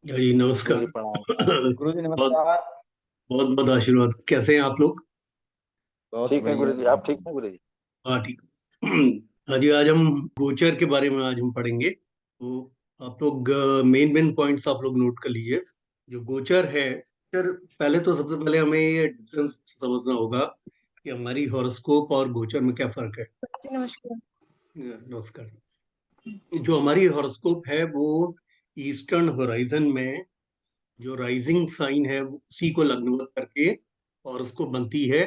जी नमस्कार। गुरु जी प्रणाम। गुरु जी बहुत नमस्कार। बहुत बहुत आशीर्वाद। कैसे हैं आप लोग? बहुत ठीक है बढ़िया। गुरु जी, आप ठीक हैं गुरु जी? हाँ ठीक। हाँ जी, आज हम गोचर के बारे में आज हम पढ़ेंगे। तो आप लोग मेन मेन पॉइंट्स आप लोग नोट कर लीजिए। जो गोचर है, गोचर पहले तो सबसे पहले हमें ये डिफरेंस समझना होगा कि हमारी हॉरोस्कोप और गोचर में क्या फर्क है। जी नमस्कार। नमस्कार। जो हमारी हॉरोस्कोप है वो ईस्टर्न होराइजन में जो राइजिंग साइन है उसी को लग्नवत करके और उसको बनती है।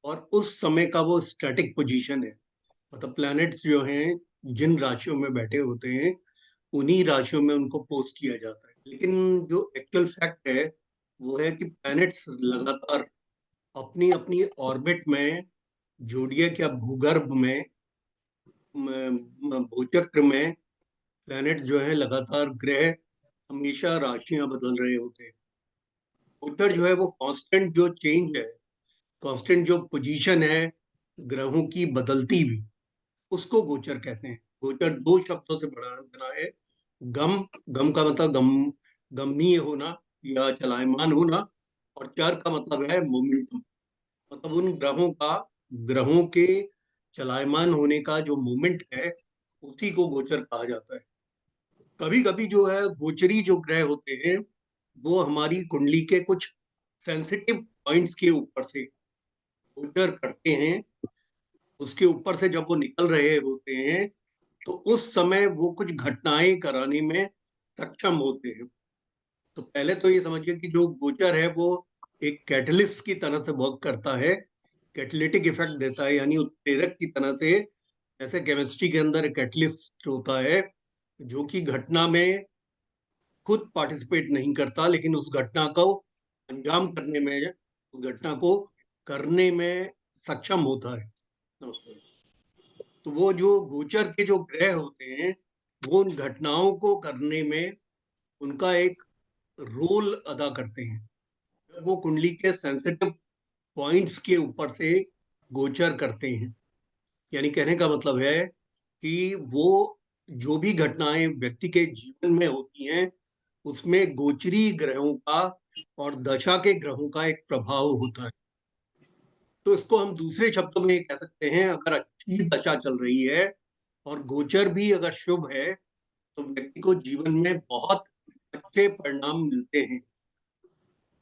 और उस समय का वो स्टैटिक पोजीशन है, मतलब प्लैनेट्स जो हैं जिन राशियों में बैठे होते हैं उन्हीं राशियों में उनको पोस्ट किया जाता है। लेकिन जो एक्चुअल फैक्ट है वो है कि प्लैनेट्स लगातार अपनी अपनी ऑर्बिट में, जोडियक या भूगर्भ में, भूचक्र में प्लैनेट्स जो है लगातार ग्रह हमेशा राशियां बदल रहे होते हैं। गोचर जो है वो कांस्टेंट जो चेंज है, कांस्टेंट जो पोजीशन है ग्रहों की बदलती हुई, उसको गोचर कहते हैं। गोचर दो शब्दों से बना बना है। गम, गम का मतलब गमनीय होना या चलायमान होना, और चर का मतलब है मोमेंटम, मतलब उन ग्रहों के चलायमान होने का जो मोमेंट है उसी को गोचर कहा जाता है। कभी कभी जो है गोचरी जो ग्रह होते हैं वो हमारी कुंडली के कुछ सेंसिटिव पॉइंट्स के ऊपर से गोचर करते हैं। उसके ऊपर से जब वो निकल रहे होते हैं तो उस समय वो कुछ घटनाएं कराने में सक्षम होते हैं। तो पहले तो ये समझिए कि जो गोचर है वो एक कैटलिस्ट की तरह से वर्क करता है, कैटलिटिक इफेक्ट देता है, यानी उत्प्रेरक की तरह से। जैसे केमिस्ट्री के अंदर एक कैटलिस्ट होता है जो कि घटना में खुद पार्टिसिपेट नहीं करता, लेकिन उस घटना को अंजाम करने में, उस घटना को करने में सक्षम होता है। नमस्कार। तो वो जो गोचर के जो ग्रह होते हैं वो उन घटनाओं को करने में उनका एक रोल अदा करते हैं। जब वो कुंडली के सेंसिटिव पॉइंट्स के ऊपर से गोचर करते हैं, यानी कहने का मतलब है कि वो जो भी घटनाएं व्यक्ति के जीवन में होती हैं उसमें गोचरी ग्रहों का और दशा के ग्रहों का एक प्रभाव होता है। तो इसको हम दूसरे शब्दों में कह सकते हैं, अगर अच्छी दशा चल रही है और गोचर भी अगर शुभ है तो व्यक्ति को जीवन में बहुत अच्छे परिणाम मिलते हैं।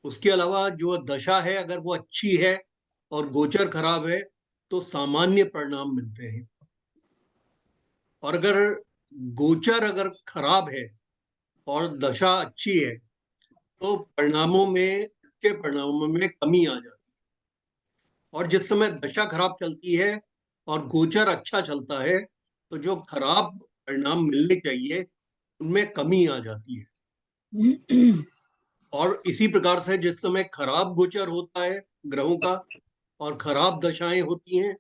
उसके अलावा जो दशा है अगर वो अच्छी है और गोचर खराब है तो सामान्य परिणाम मिलते हैं। और अगर गोचर अगर खराब है और दशा अच्छी है तो परिणामों में, अच्छे परिणामों में कमी आ जाती है। और जिस समय दशा खराब चलती है और गोचर अच्छा चलता है तो जो खराब परिणाम मिलने चाहिए उनमें कमी आ जाती है। और इसी प्रकार से जिस समय खराब गोचर होता है ग्रहों का और खराब दशाएं होती हैं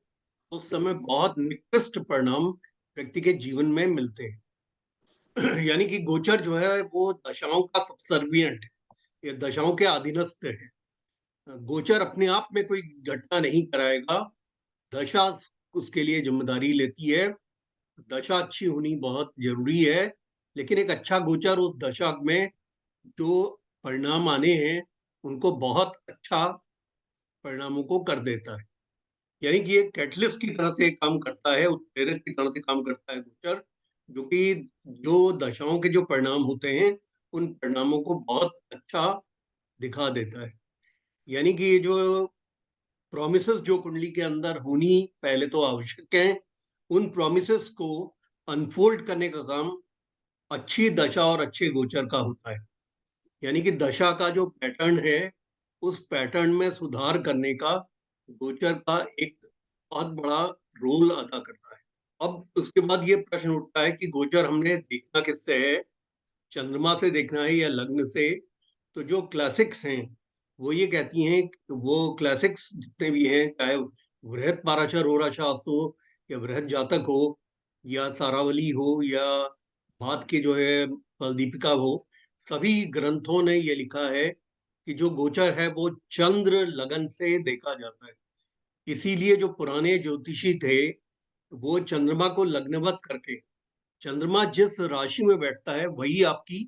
उस समय बहुत निकृष्ट परिणाम व्यक्ति के जीवन में मिलते हैं। यानी कि गोचर जो है वो दशाओं का सबसर्विएंट है, ये दशाओं के अधीनस्थ है। गोचर अपने आप में कोई घटना नहीं कराएगा, दशा उसके लिए जिम्मेदारी लेती है। दशा अच्छी होनी बहुत जरूरी है, लेकिन एक अच्छा गोचर उस दशा में जो परिणाम आने हैं उनको बहुत अच्छा परिणामों को कर देता है। यानी कि एक कैटलिस्ट की तरह से काम करता है, उत्प्रेरक की तरह से काम करता है गोचर, जो कि जो दशाओं के जो परिणाम होते हैं उन परिणामों को बहुत अच्छा दिखा देता है। यानी कि ये जो प्रोमिसेस जो कुंडली के अंदर होनी पहले तो आवश्यक है, उन प्रोमिसेस को अनफोल्ड करने का काम अच्छी दशा और अच्छे गोचर का होता है। यानी कि दशा का जो पैटर्न है उस पैटर्न में सुधार करने का गोचर का एक बहुत बड़ा रोल अदा करता है। अब उसके बाद ये प्रश्न उठता है कि गोचर हमने देखना किससे है, चंद्रमा से देखना है या लग्न से? तो जो क्लासिक्स हैं वो ये कहती हैं कि वो क्लासिक्स जितने भी हैं, चाहे बृहत पाराशर होराशास्त्र हो या बृहत जातक हो या सारावली हो या भात के जो है फलदीपिका हो, सभी ग्रंथों ने ये लिखा है कि जो गोचर है वो चंद्र लगन से देखा जाता है। इसीलिए जो पुराने ज्योतिषी थे वो चंद्रमा को लग्नवत करके, चंद्रमा जिस राशि में बैठता है वही आपकी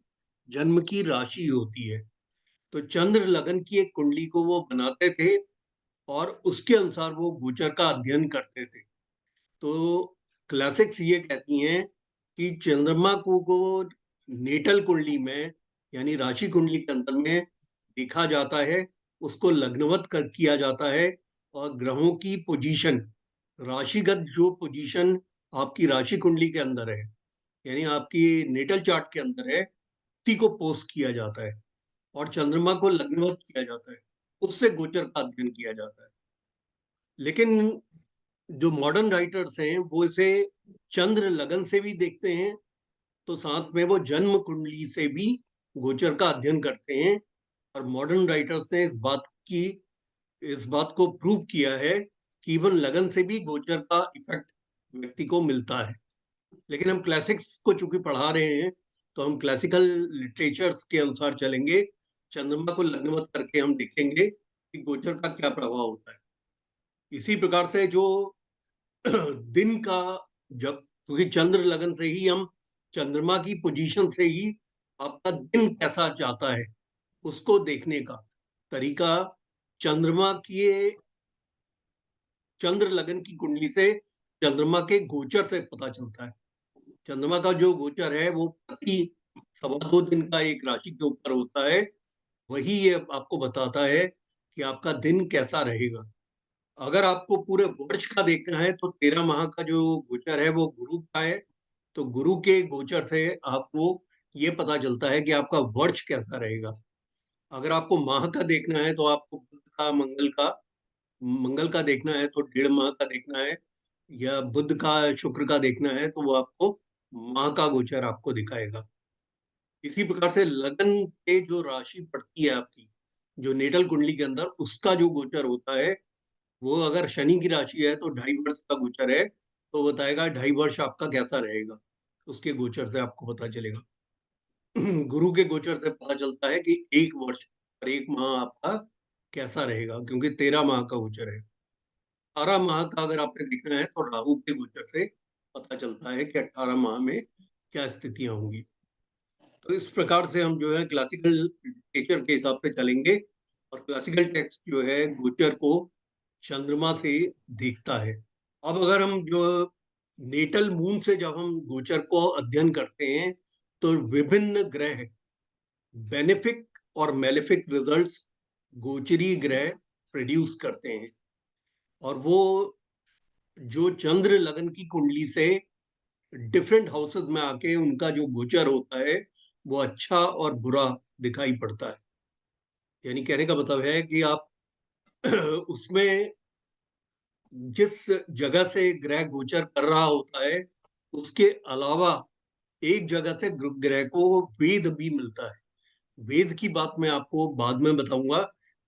जन्म की राशि होती है। तो चंद्र लगन की एक कुंडली को वो बनाते थे और उसके अनुसार वो गोचर का अध्ययन करते थे। तो क्लासिक्स ये कहती हैं कि चंद्रमा को नेटल कुंडली में, यानी राशि कुंडली के अंदर में देखा जाता है, उसको लग्नवत कर किया जाता है, और ग्रहों की पोजीशन, राशिगत जो पोजीशन आपकी राशि कुंडली के अंदर है, यानी आपकी नेटल चार्ट के अंदर है, उसी को पोस्ट किया जाता है और चंद्रमा को लग्नवत किया जाता है। उससे गोचर का अध्ययन किया जाता है। लेकिन जो मॉडर्न राइटर्स हैं वो इसे चंद्र लगन से भी देखते हैं, तो साथ में वो जन्म कुंडली से भी गोचर का अध्ययन करते हैं। और मॉडर्न राइटर्स ने इस बात को प्रूव किया है कि इवन लगन से भी गोचर का इफेक्ट व्यक्ति को मिलता है। लेकिन हम क्लासिक्स को चूंकि पढ़ा रहे हैं, तो हम क्लासिकल लिटरेचर्स के अनुसार चलेंगे। चंद्रमा को लग्नवत करके हम देखेंगे कि गोचर का क्या प्रभाव होता है। इसी प्रकार से जो दिन का, जब क्योंकि चंद्र लगन से ही हम, चंद्रमा की पोजीशन से ही आपका दिन कैसा जाता है उसको देखने का तरीका चंद्रमा की, चंद्र लगन की कुंडली से चंद्रमा के गोचर से पता चलता है। चंद्रमा का जो गोचर है वो प्रति 2.25 दिन का एक राशि के ऊपर होता है। वही ये आपको बताता है कि आपका दिन कैसा रहेगा। अगर आपको पूरे वर्ष का देखना है तो 13 माह का जो गोचर है वो गुरु का है। तो गुरु के गोचर से आपको ये पता चलता है कि आपका वर्ष कैसा रहेगा। अगर आपको माह का देखना है तो आपको बुध का, मंगल का देखना है तो 1.5 माह का देखना है, या बुध का शुक्र का देखना है तो वो आपको माह का गोचर आपको दिखाएगा। इसी प्रकार से लगन पे जो राशि पड़ती है आपकी, जो नेटल कुंडली के अंदर उसका जो गोचर होता है, वो अगर शनि की राशि है तो 2.5 वर्ष का गोचर है, तो बताएगा 2.5 वर्ष आपका कैसा रहेगा। उसके गोचर से आपको पता चलेगा। गुरु के गोचर से पता चलता है कि 1 वर्ष और 1 माह आपका कैसा रहेगा, क्योंकि 13 माह का गोचर है। 18 माह का अगर आपने देखना है तो राहु के गोचर से पता चलता है कि 18 माह में क्या स्थितियां होंगी। तो इस प्रकार से हम जो है क्लासिकल लिटरेचर के हिसाब से चलेंगे, और क्लासिकल टेक्स्ट जो है गोचर को चंद्रमा से देखता है। अब अगर हम जो नेटल मून से जब हम गोचर को अध्ययन करते हैं, तो विभिन्न ग्रह बेनिफिक और मेलेफिक रिजल्ट्स गोचरी ग्रह प्रोड्यूस करते हैं। और वो जो चंद्र लगन की कुंडली से डिफरेंट हाउसेस में आके उनका जो गोचर होता है वो अच्छा और बुरा दिखाई पड़ता है। यानी कहने का मतलब है कि आप उसमें जिस जगह से ग्रह गोचर कर रहा होता है, उसके अलावा एक जगह से ग्रह को वेद भी मिलता है। वेद की बात मैं आपको बाद में बताऊंगा।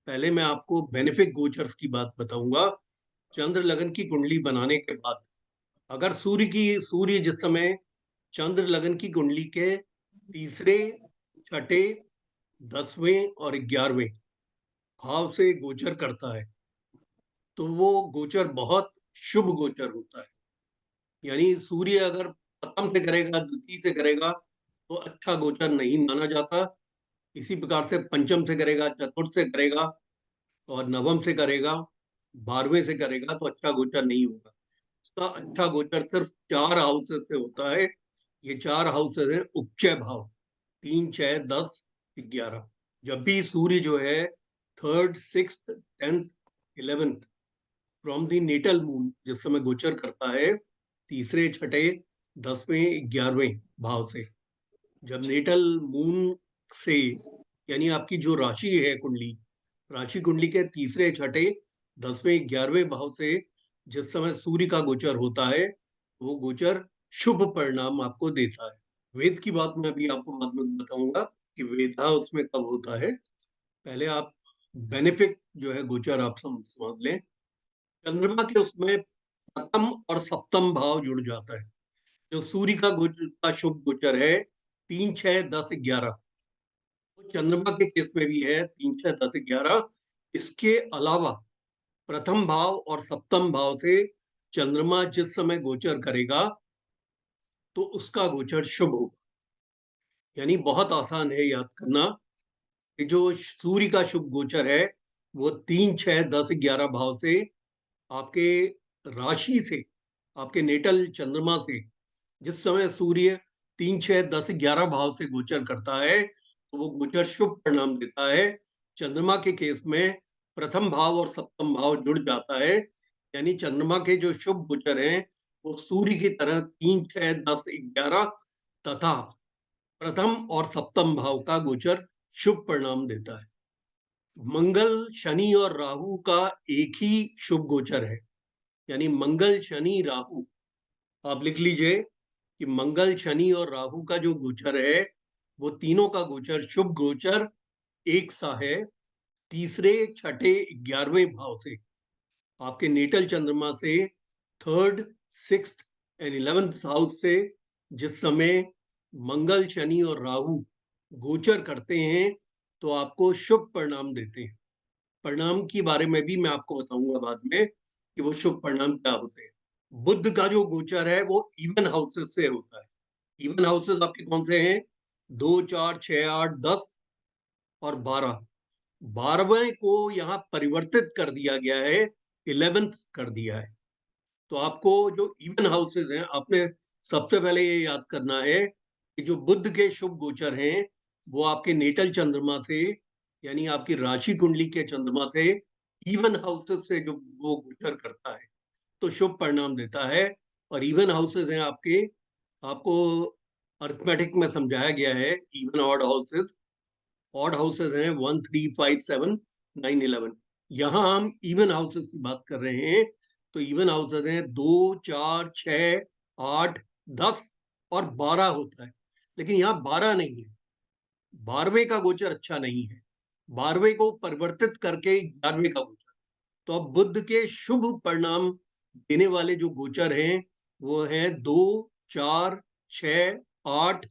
पहले मैं आपको बेनिफिक गोचर्स की बात बताऊंगा। चंद्र लगन की कुंडली बनाने के बाद अगर सूर्य जिस समय चंद्र लगन की कुंडली के तीसरे, छठे, 10वें और 11वें भाव से गोचर करता है, तो वो गोचर बहुत शुभ गोचर होता है। यानी सूर्य अगर प्रथम से करेगा, द्वितीय से करेगा, तो अच्छा गोचर नहीं माना जाता। इसी प्रकार से पंचम से करेगा, चतुर्थ से करेगा और नवम से करेगा, 12वें से करेगा, तो अच्छा गोचर नहीं होगा। उसका अच्छा गोचर सिर्फ 4 हाउसेस से होता है। ये 4 हाउसेस हैं उपचय भाव, 3, 6, 10, 11। जब भी सूर्य जो है third, sixth, 10th, 11th from the natal moon जिस समय गोचर करता है, तीसरे, छठे, 10वें, 11वें भाव से, जब नेटल मून से, यानी आपकी जो राशि है कुंडली, राशि कुंडली के तीसरे, छठे, 10वें, 11वें भाव से जिस समय सूर्य का गोचर होता है, वो गोचर शुभ परिणाम आपको देता है। वेद की बात मैं अभी आपको बाद में बताऊंगा कि वेदा उसमें कब होता है। पहले आप बेनिफिक जो है गोचर आप समझ लें। चंद्रमा के उसमें प्रथम और सप्तम भाव जुड़ जाता है। जो सूर्य का गोचर का शुभ गोचर है 3, 6, 10, 11, वो चंद्रमा के केस में भी है 3, 6, 10, 11। इसके अलावा प्रथम भाव और सप्तम भाव से चंद्रमा जिस समय गोचर करेगा, तो उसका गोचर शुभ होगा। यानी बहुत आसान है याद करना कि जो सूर्य का शुभ गोचर है वो 3, 6, 10, 11 भाव से आपके राशि से, आपके नेटल चंद्रमा से, जिस समय सूर्य 3, 6, 10, 11 भाव से गोचर करता है तो वो गोचर शुभ परिणाम देता है। चंद्रमा के केस में प्रथम भाव और सप्तम भाव जुड़ जाता है, यानी चंद्रमा के जो शुभ गोचर हैं वो सूर्य की तरह 3, 6, 10, 11 तथा प्रथम और सप्तम भाव का गोचर शुभ परिणाम देता है। मंगल, शनि और राहु का एक ही शुभ गोचर है, यानी मंगल, शनि, राहु। आप लिख लीजिए कि मंगल, शनि और राहु का जो गोचर है वो तीनों का गोचर शुभ गोचर एक सा है। तीसरे, छठे, 11वें भाव से आपके नेटल चंद्रमा से third, sixth and 11th house से जिस समय मंगल, शनि और राहु गोचर करते हैं तो आपको शुभ परिणाम देते हैं। परिणाम के बारे में भी मैं आपको बताऊंगा बाद में कि वो शुभ परिणाम क्या होते हैं। बुध का जो गोचर है वो इवन हाउसेस से होता है। इवन हाउसेस आपके कौन से हैं? 2, 4, 6, 8, 10 और 12। 12वें को यहाँ परिवर्तित कर दिया गया है, 11th कर दिया है। तो आपको जो इवन हाउसेस हैं, आपने सबसे पहले ये याद करना है कि जो बुध के शुभ गोचर हैं वो आपके नेटल चंद्रमा से, यानी आपकी राशि कुंडली के चंद्रमा से इवन हाउसेस से जो वो गोचर करता है तो शुभ परिणाम देता है। और इवन हाउसेस हैं आपके, आपको अर्थमेटिक में समझाया गया है even odd houses. Odd houses हैं 1, 3, 5, 7, 9, 11। यहाँ हम इवन हाउसेस की बात कर रहे हैं। तो इवन हाउसेस हैं 2, 4, 6, 8, 10 और 12 होता है। लेकिन यहाँ 12 नहीं है, 12वें का गोचर अच्छा नहीं है। 12वें को परिवर्तित करके 11वें का गोचर। तो अब बुध के शुभ परिणाम देने वाले जो गोचर हैं वो है 2, 4, 6, 8,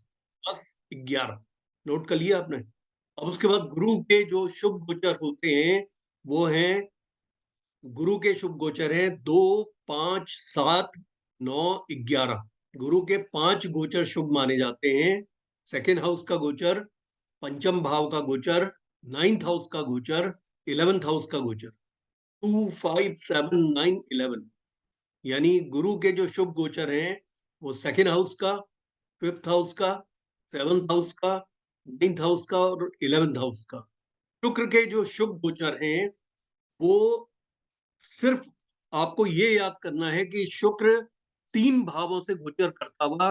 10, 11। नोट कर लिया आपने? अब उसके बाद गुरु के जो शुभ गोचर होते हैं वो हैं, गुरु के शुभ गोचर हैं 2, 5, 7, 9, 11। गुरु के 5 गोचर शुभ माने जाते हैं। सेकेंड हाउस का गोचर, पंचम भाव का गोचर, 9th हाउस का गोचर, 11th हाउस का गोचर। 2, 5, 7, 9, 11, यानी गुरु के जो शुभ गोचर हैं वो सेकेंड हाउस का, 5th हाउस का, 7th हाउस का, 9th हाउस का और 11th हाउस का। शुक्र के जो शुभ गोचर हैं वो सिर्फ आपको ये याद करना है कि शुक्र 3 भावों से गोचर करता हुआ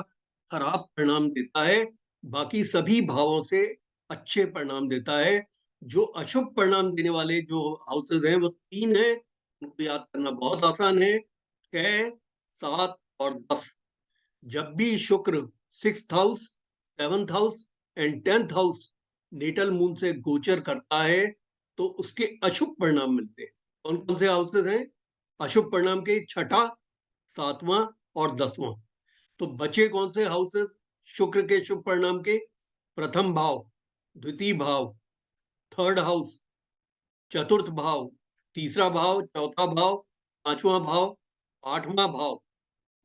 खराब परिणाम देता है, बाकी सभी भावों से अच्छे परिणाम देता है। जो अशुभ परिणाम देने वाले जो हाउसेज हैं वो 3 हैं, उनको याद करना बहुत आसान है, 6, 7 और 10। जब भी शुक्र 6th house, 7th house and 10th house natal moon से गोचर करता है तो उसके अशुभ परिणाम मिलते हैं। कौन कौन से हाउसेस हैं अशुभ परिणाम के? छठा, 7वां और 10वां। तो बचे कौन से हाउसेस शुक्र के शुभ परिणाम के? प्रथम भाव, द्वितीय भाव, थर्ड हाउस, चतुर्थ भाव, तीसरा भाव, चौथा भाव, पांचवा भाव, 8वां भाव,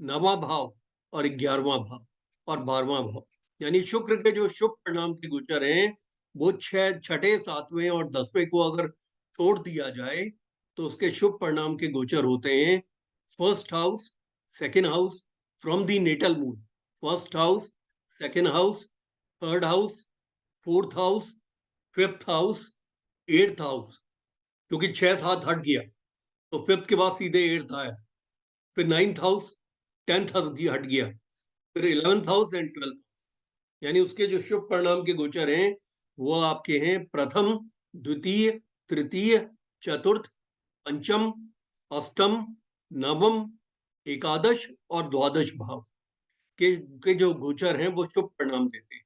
9वां भाव और 11वां भाव और 12वां भाव। यानी शुक्र के जो शुभ परिणाम के गोचर हैं वो छठे, 7वें और 10वें को अगर छोड़ दिया जाए तो उसके शुभ परिणाम के गोचर होते हैं first house, second house from the natal moon, first house, second house, third house, fourth house, fifth house, eighth house. क्योंकि 6, 7 हट गया तो फिफ्थ के बाद सीधे एट्थ आया, फिर 9th हाउस, 10th हाउस हट गया, फिर 11th house and 12th house. यानी उसके जो शुभ परिणाम के गोचर हैं वो आपके हैं प्रथम, द्वितीय, तृतीय, चतुर्थ, पंचम, अष्टम, नवम, एकादश और द्वादश भाव के जो गोचर हैं वो शुभ परिणाम देते हैं।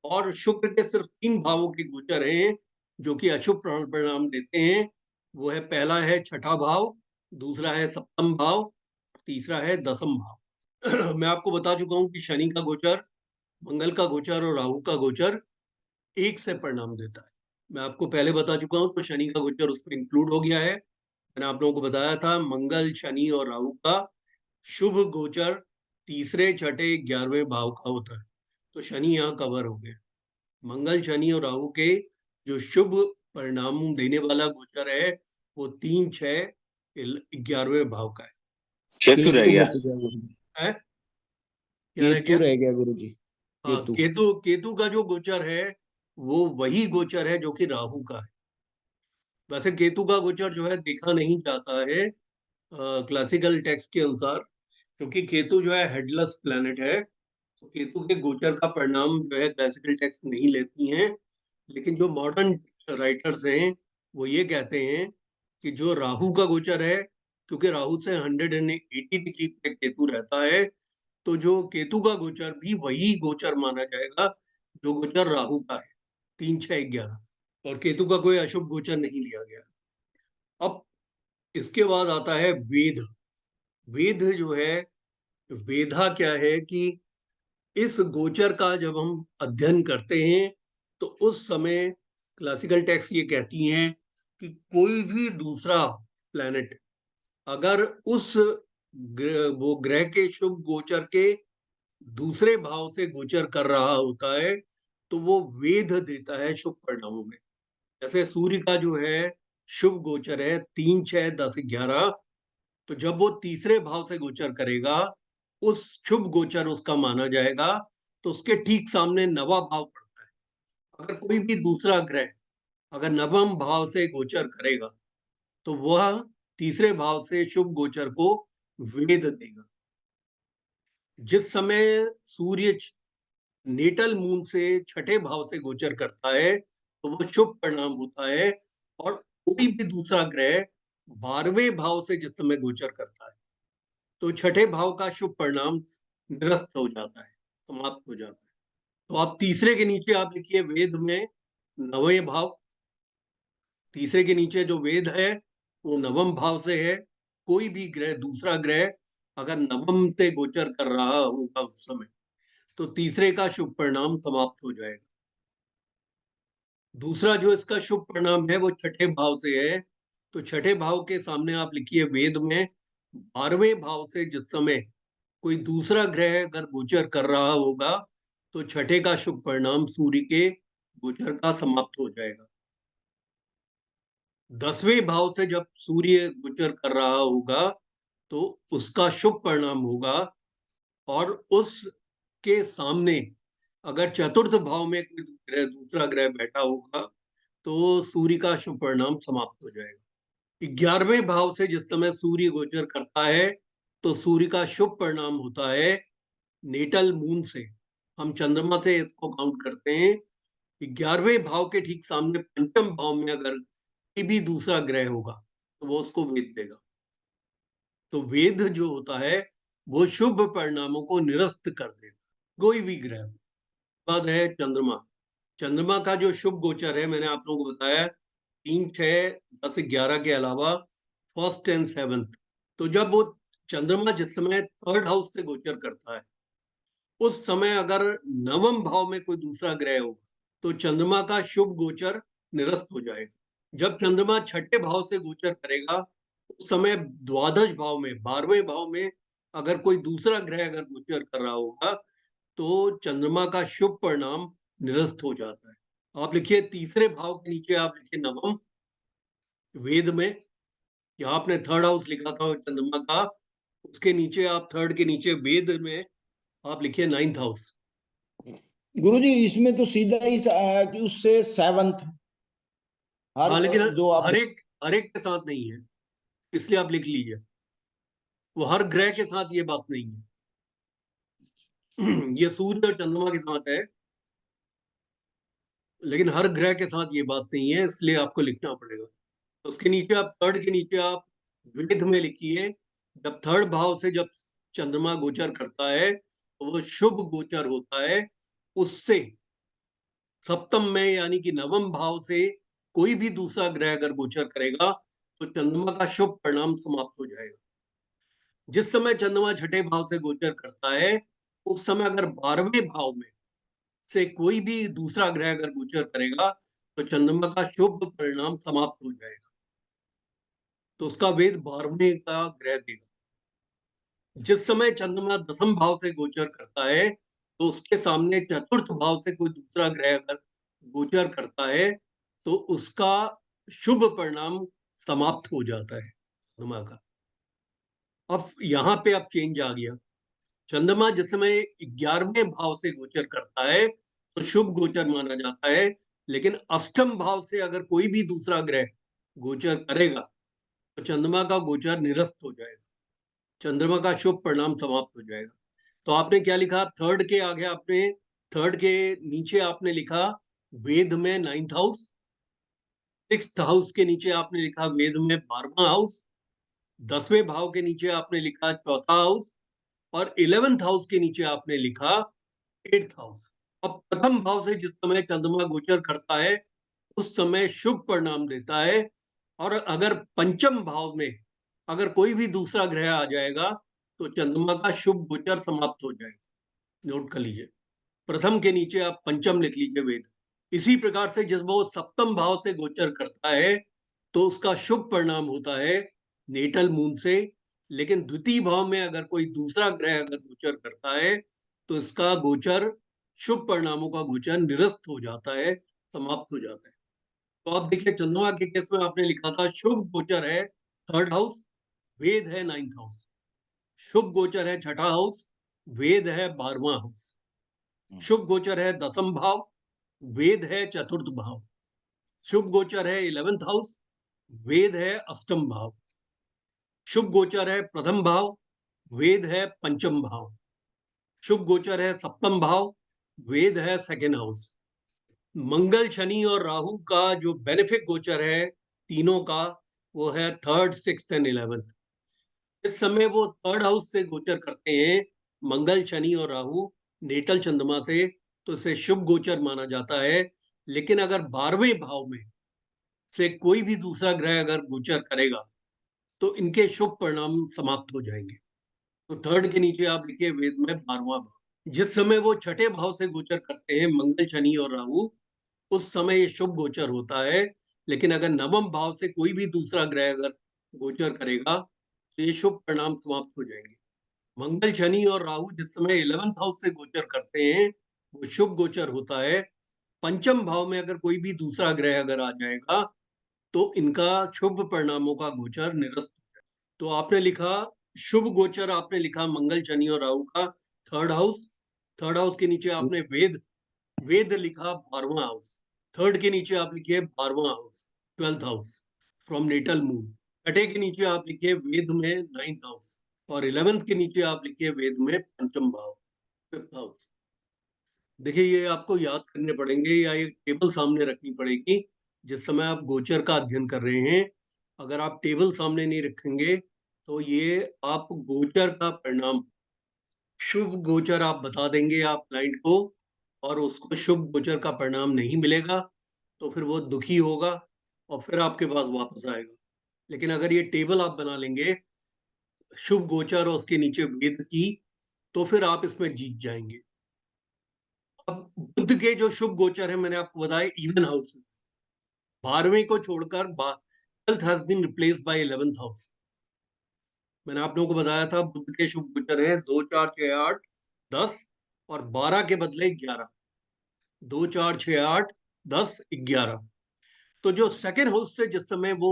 और शुक्र के सिर्फ 3 भावों के गोचर हैं जो कि अशुभ परिणाम देते हैं। वो है, पहला है छठा भाव, दूसरा है सप्तम भाव, तीसरा है दसम भाव। मैं आपको बता चुका हूं कि शनि का गोचर, मंगल का गोचर और राहु का गोचर एक से परिणाम देता है। मैं आपको पहले बता चुका हूं, तो शनि का गोचर उसमें इंक्लूड हो गया है। मैंने आप लोगों को बताया था मंगल, शनि और राहु का शुभ गोचर तीसरे, छठे, 11वें भाव का होता है। तो शनि यहाँ कवर हो गया। मंगल, शनि और राहु के जो शुभ परिणाम देने वाला गोचर है वो 3, 6, 11वें भाव का है। केतु रह गया। बच गया गुरुजी। है? क्या रह केतु गया? रह गया गुरुजी। हाँ, केतु। केतु का जो गोचर है वो वही गोचर है जो कि राहु का है। वैसे केतु का गोचर जो है देखा नहीं जाता है क्लासिकल टेक्स्ट के अनुसार, क्योंकि केतु जो है हेडलेस प्लैनेट है। तो केतु के गोचर का परिणाम जो है क्लासिकल टेक्स्ट नहीं लेती हैं। लेकिन जो मॉडर्न राइटर्स हैं वो ये कहते हैं कि जो राहु का गोचर है, क्योंकि राहु से 180 डिग्री पे केतु रहता है, तो जो केतु का गोचर भी वही गोचर माना जाएगा जो गोचर राहु का है, 3, 6, 11। और केतु का कोई अशुभ गोचर नहीं लिया गया। अब इसके बाद आता है वेद। वेद जो है, वेदा क्या है कि इस गोचर का जब हम अध्ययन करते हैं तो उस समय क्लासिकल टेक्स्ट ये कहती हैं कि कोई भी दूसरा प्लैनेट अगर उस वो ग्रह के शुभ गोचर के दूसरे भाव से गोचर कर रहा होता है तो वो वेद देता है शुभ परिणामों में। जैसे सूर्य का जो है शुभ गोचर है 3, 6, 10, 11। तो जब वो तीसरे भाव से गोचर करेगा, उस शुभ गोचर उसका माना जाएगा। तो उसके ठीक सामने नवा भाव पड़ता है। अगर कोई भी दूसरा ग्रह अगर नवम भाव से गोचर करेगा तो वह तीसरे भाव से शुभ गोचर को वेद देगा। जिस समय सूर्य नेटल मून से छठे भाव से गोचर करता है तो वो शुभ परिणाम होता है। और कोई भी दूसरा ग्रह 12वें भाव से जिस समय गोचर करता है तो छठे भाव का शुभ परिणाम निरस्त हो जाता है, समाप्त हो जाता है। तो आप तीसरे के नीचे आप लिखिए वेद में नवें भाव। तीसरे के नीचे जो वेद है वो नवम भाव से है। कोई भी ग्रह, दूसरा ग्रह अगर नवम से गोचर कर रहा होगा उस समय तो तीसरे का शुभ परिणाम समाप्त हो जाएगा। दूसरा जो इसका शुभ परिणाम है वो छठे भाव से है। तो छठे भाव के सामने आप लिखिए वेद में 12वें भाव से जिस समय कोई दूसरा ग्रह अगर गोचर कर रहा होगा तो छठे का शुभ परिणाम सूर्य के गोचर का समाप्त हो जाएगा। 10वें भाव से जब सूर्य गोचर कर रहा होगा तो उसका शुभ परिणाम होगा। और उसके सामने अगर चतुर्थ भाव में कोई दूसरा ग्रह बैठा होगा तो सूर्य का शुभ परिणाम समाप्त हो जाएगा। 11वें भाव से जिस समय सूर्य गोचर करता है तो सूर्य का शुभ परिणाम होता है नेटल मून से। हम चंद्रमा से इसको काउंट करते हैं। 11वें भाव के ठीक सामने पंचम भाव में अगर कोई भी दूसरा ग्रह होगा तो वो उसको वेद देगा। तो वेद जो होता है वो शुभ परिणामों को निरस्त कर देगा, कोई भी ग्रह। बाद है चंद्रमा। चंद्रमा का जो शुभ गोचर है मैंने आप लोगों को बताया 3, 6, 10, 11 के अलावा फर्स्ट एंड सेवंथ। तो जब वो चंद्रमा जिस समय थर्ड हाउस से गोचर करता है उस समय अगर नवम भाव में कोई दूसरा ग्रह होगा तो चंद्रमा का शुभ गोचर निरस्त हो जाएगा। जब चंद्रमा छठे भाव से गोचर करेगा उस समय द्वादश भाव में, 12वें भाव में अगर कोई दूसरा ग्रह अगर गोचर कर रहा होगा तो चंद्रमा का शुभ परिणाम निरस्त हो जाता है। आप लिखिए तीसरे भाव के नीचे आप लिखिए नवम। वेद में यहाँ आपने थर्ड हाउस लिखा था चंद्रमा का, उसके नीचे आप थर्ड के नीचे वेद में आप लिखिए 9th हाउस। गुरुजी इसमें तो सीधा ही आया कि उससे सेवंथ हर हाँ, लेकिन जो आप हर एक के साथ नहीं है, इसलिए आप लिख लीजिए। वो हर ग्रह के साथ ये बात नहीं है। ये सूर्य और चंद्रमा के साथ है, लेकिन हर ग्रह के साथ ये बात नहीं है, इसलिए आपको लिखना पड़ेगा। तो उसके नीचे आप थर्ड के नीचे आप वेद में लिखिए जब थर्ड भाव से जब चंद्रमा गोचर करता है तो वो शुभ गोचर होता है। उससे सप्तम में यानी कि नवम भाव से कोई भी दूसरा ग्रह अगर गोचर करेगा तो चंद्रमा का शुभ परिणाम समाप्त हो जाएगा। जिस समय चंद्रमा छठे भाव से गोचर करता है उस समय अगर 12वें भाव में से कोई भी दूसरा ग्रह अगर गोचर करेगा तो चंद्रमा का शुभ परिणाम समाप्त हो जाएगा। तो उसका वेद 12वें का ग्रह देगा। जिस समय चंद्रमा दसम भाव से गोचर करता है तो उसके सामने चतुर्थ भाव से कोई दूसरा ग्रह अगर गोचर करता है तो उसका शुभ परिणाम समाप्त हो जाता है चंद्रमा का। अब यहाँ पे अब चेंज आ गया। चंद्रमा जिस समय 11वें भाव से गोचर करता है तो शुभ गोचर माना जाता है, लेकिन अष्टम भाव से अगर कोई भी दूसरा ग्रह गोचर करेगा तो चंद्रमा का गोचर निरस्त हो जाएगा, चंद्रमा का शुभ परिणाम समाप्त हो जाएगा। तो आपने क्या लिखा थर्ड के आगे, आपने थर्ड के नीचे आपने लिखा वेद में 9th हाउस, 6th हाउस के नीचे आपने लिखा वेद में 12वां हाउस, 10वें भाव के नीचे आपने लिखा चौथा हाउस, और 11th हाउस के नीचे आपने लिखा 8th हाउस। अब प्रथम भाव से जिस समय चंद्रमा गोचर करता है उस समय शुभ परिणाम देता है, और अगर पंचम भाव में अगर कोई भी दूसरा ग्रह आ जाएगा तो चंद्रमा का शुभ गोचर समाप्त हो जाएगा। नोट कर लीजिए, प्रथम के नीचे आप पंचम लिख लीजिए वेद। इसी प्रकार से जब वो सप्तम भाव से गोचर करता है तो उसका शुभ परिणाम होता है नेटल मून से, लेकिन द्वितीय भाव में अगर कोई दूसरा ग्रह अगर गोचर करता है तो इसका गोचर, शुभ परिणामों का गोचर निरस्त हो जाता है, समाप्त हो जाता है। तो आप देखिए चंद्रमा के केस में आपने लिखा था शुभ गोचर है 3rd हाउस, वेद है 9th हाउस। शुभ गोचर है 6ठा हाउस, वेद है 12वां हाउस। शुभ गोचर है 10th भाव, वेद है 4th भाव। शुभ गोचर है 11th हाउस, वेद है 8th भाव। शुभ गोचर है प्रथम भाव, वेद है 5th भाव। शुभ गोचर है 7th भाव, वेद है 2nd हाउस। मंगल, शनि और राहु का जो बेनिफिक गोचर है तीनों का, वो है 3rd, 6th एंड 11th। इस समय वो 3rd हाउस से गोचर करते हैं मंगल, शनि और राहु नेटल चंद्रमा से, तो इसे शुभ गोचर माना जाता है। लेकिन अगर 12वें भाव में से कोई भी दूसरा ग्रह अगर गोचर करेगा तो इनके शुभ परिणाम समाप्त हो जाएंगे। तो 3rd के नीचे आप लिखिए वेद में 12वां भाव। जिस समय वो 6ठे भाव से गोचर करते हैं मंगल, शनि और राहु, उस समय ये शुभ गोचर होता है। लेकिन अगर 9वें भाव से कोई भी दूसरा ग्रह अगर गोचर करेगा तो ये शुभ परिणाम समाप्त हो जाएंगे। मंगल, शनि और राहु जिस समय 11th हाउस से गोचर करते हैं वो शुभ गोचर होता है। पंचम भाव में अगर कोई भी दूसरा ग्रह अगर आ जाएगा तो इनका शुभ परिणामों का गोचर निरस्त हो जाए। तो आपने लिखा शुभ गोचर, आपने लिखा मंगल, शनि और राहु का 3rd हाउस। 3rd हाउस के नीचे आपने वेद, वेद लिखा 12वां हाउस। 3rd के नीचे आप लिखिए 12वां house, 12th house from natal moon. 6ठे के नीचे आप लिखिए वेद में 9th हाउस, और 11th के नीचे आप लिखिए वेद में पंचम भाव, 5th हाउस। देखिए ये आपको याद करने पड़ेंगे या एक टेबल सामने रखनी पड़ेगी जिस समय आप गोचर का अध्ययन कर रहे हैं। अगर आप टेबल सामने नहीं रखेंगे तो ये आप गोचर का परिणाम, शुभ गोचर आप बता देंगे आप क्लाइंट को और उसको शुभ गोचर का परिणाम नहीं मिलेगा तो फिर वो दुखी होगा और फिर आपके पास वापस आएगा। लेकिन अगर ये टेबल आप बना लेंगे शुभ गोचर और उसके नीचे वेद की, तो फिर आप इसमें जीत जाएंगे। अब बुध के जो शुभ गोचर है मैंने आपको बताया इवन हाउस, 12वें को छोड़कर 12th has been replaced by 11th house. मैंने आप लोगों को बताया था बुध के शुभ गोचर है 2, 4, 6, 8, 10 और 12 के बदले 11। 2, 4, 6, 8, 10, 11। तो जो सेकेंड हाउस से जिस समय वो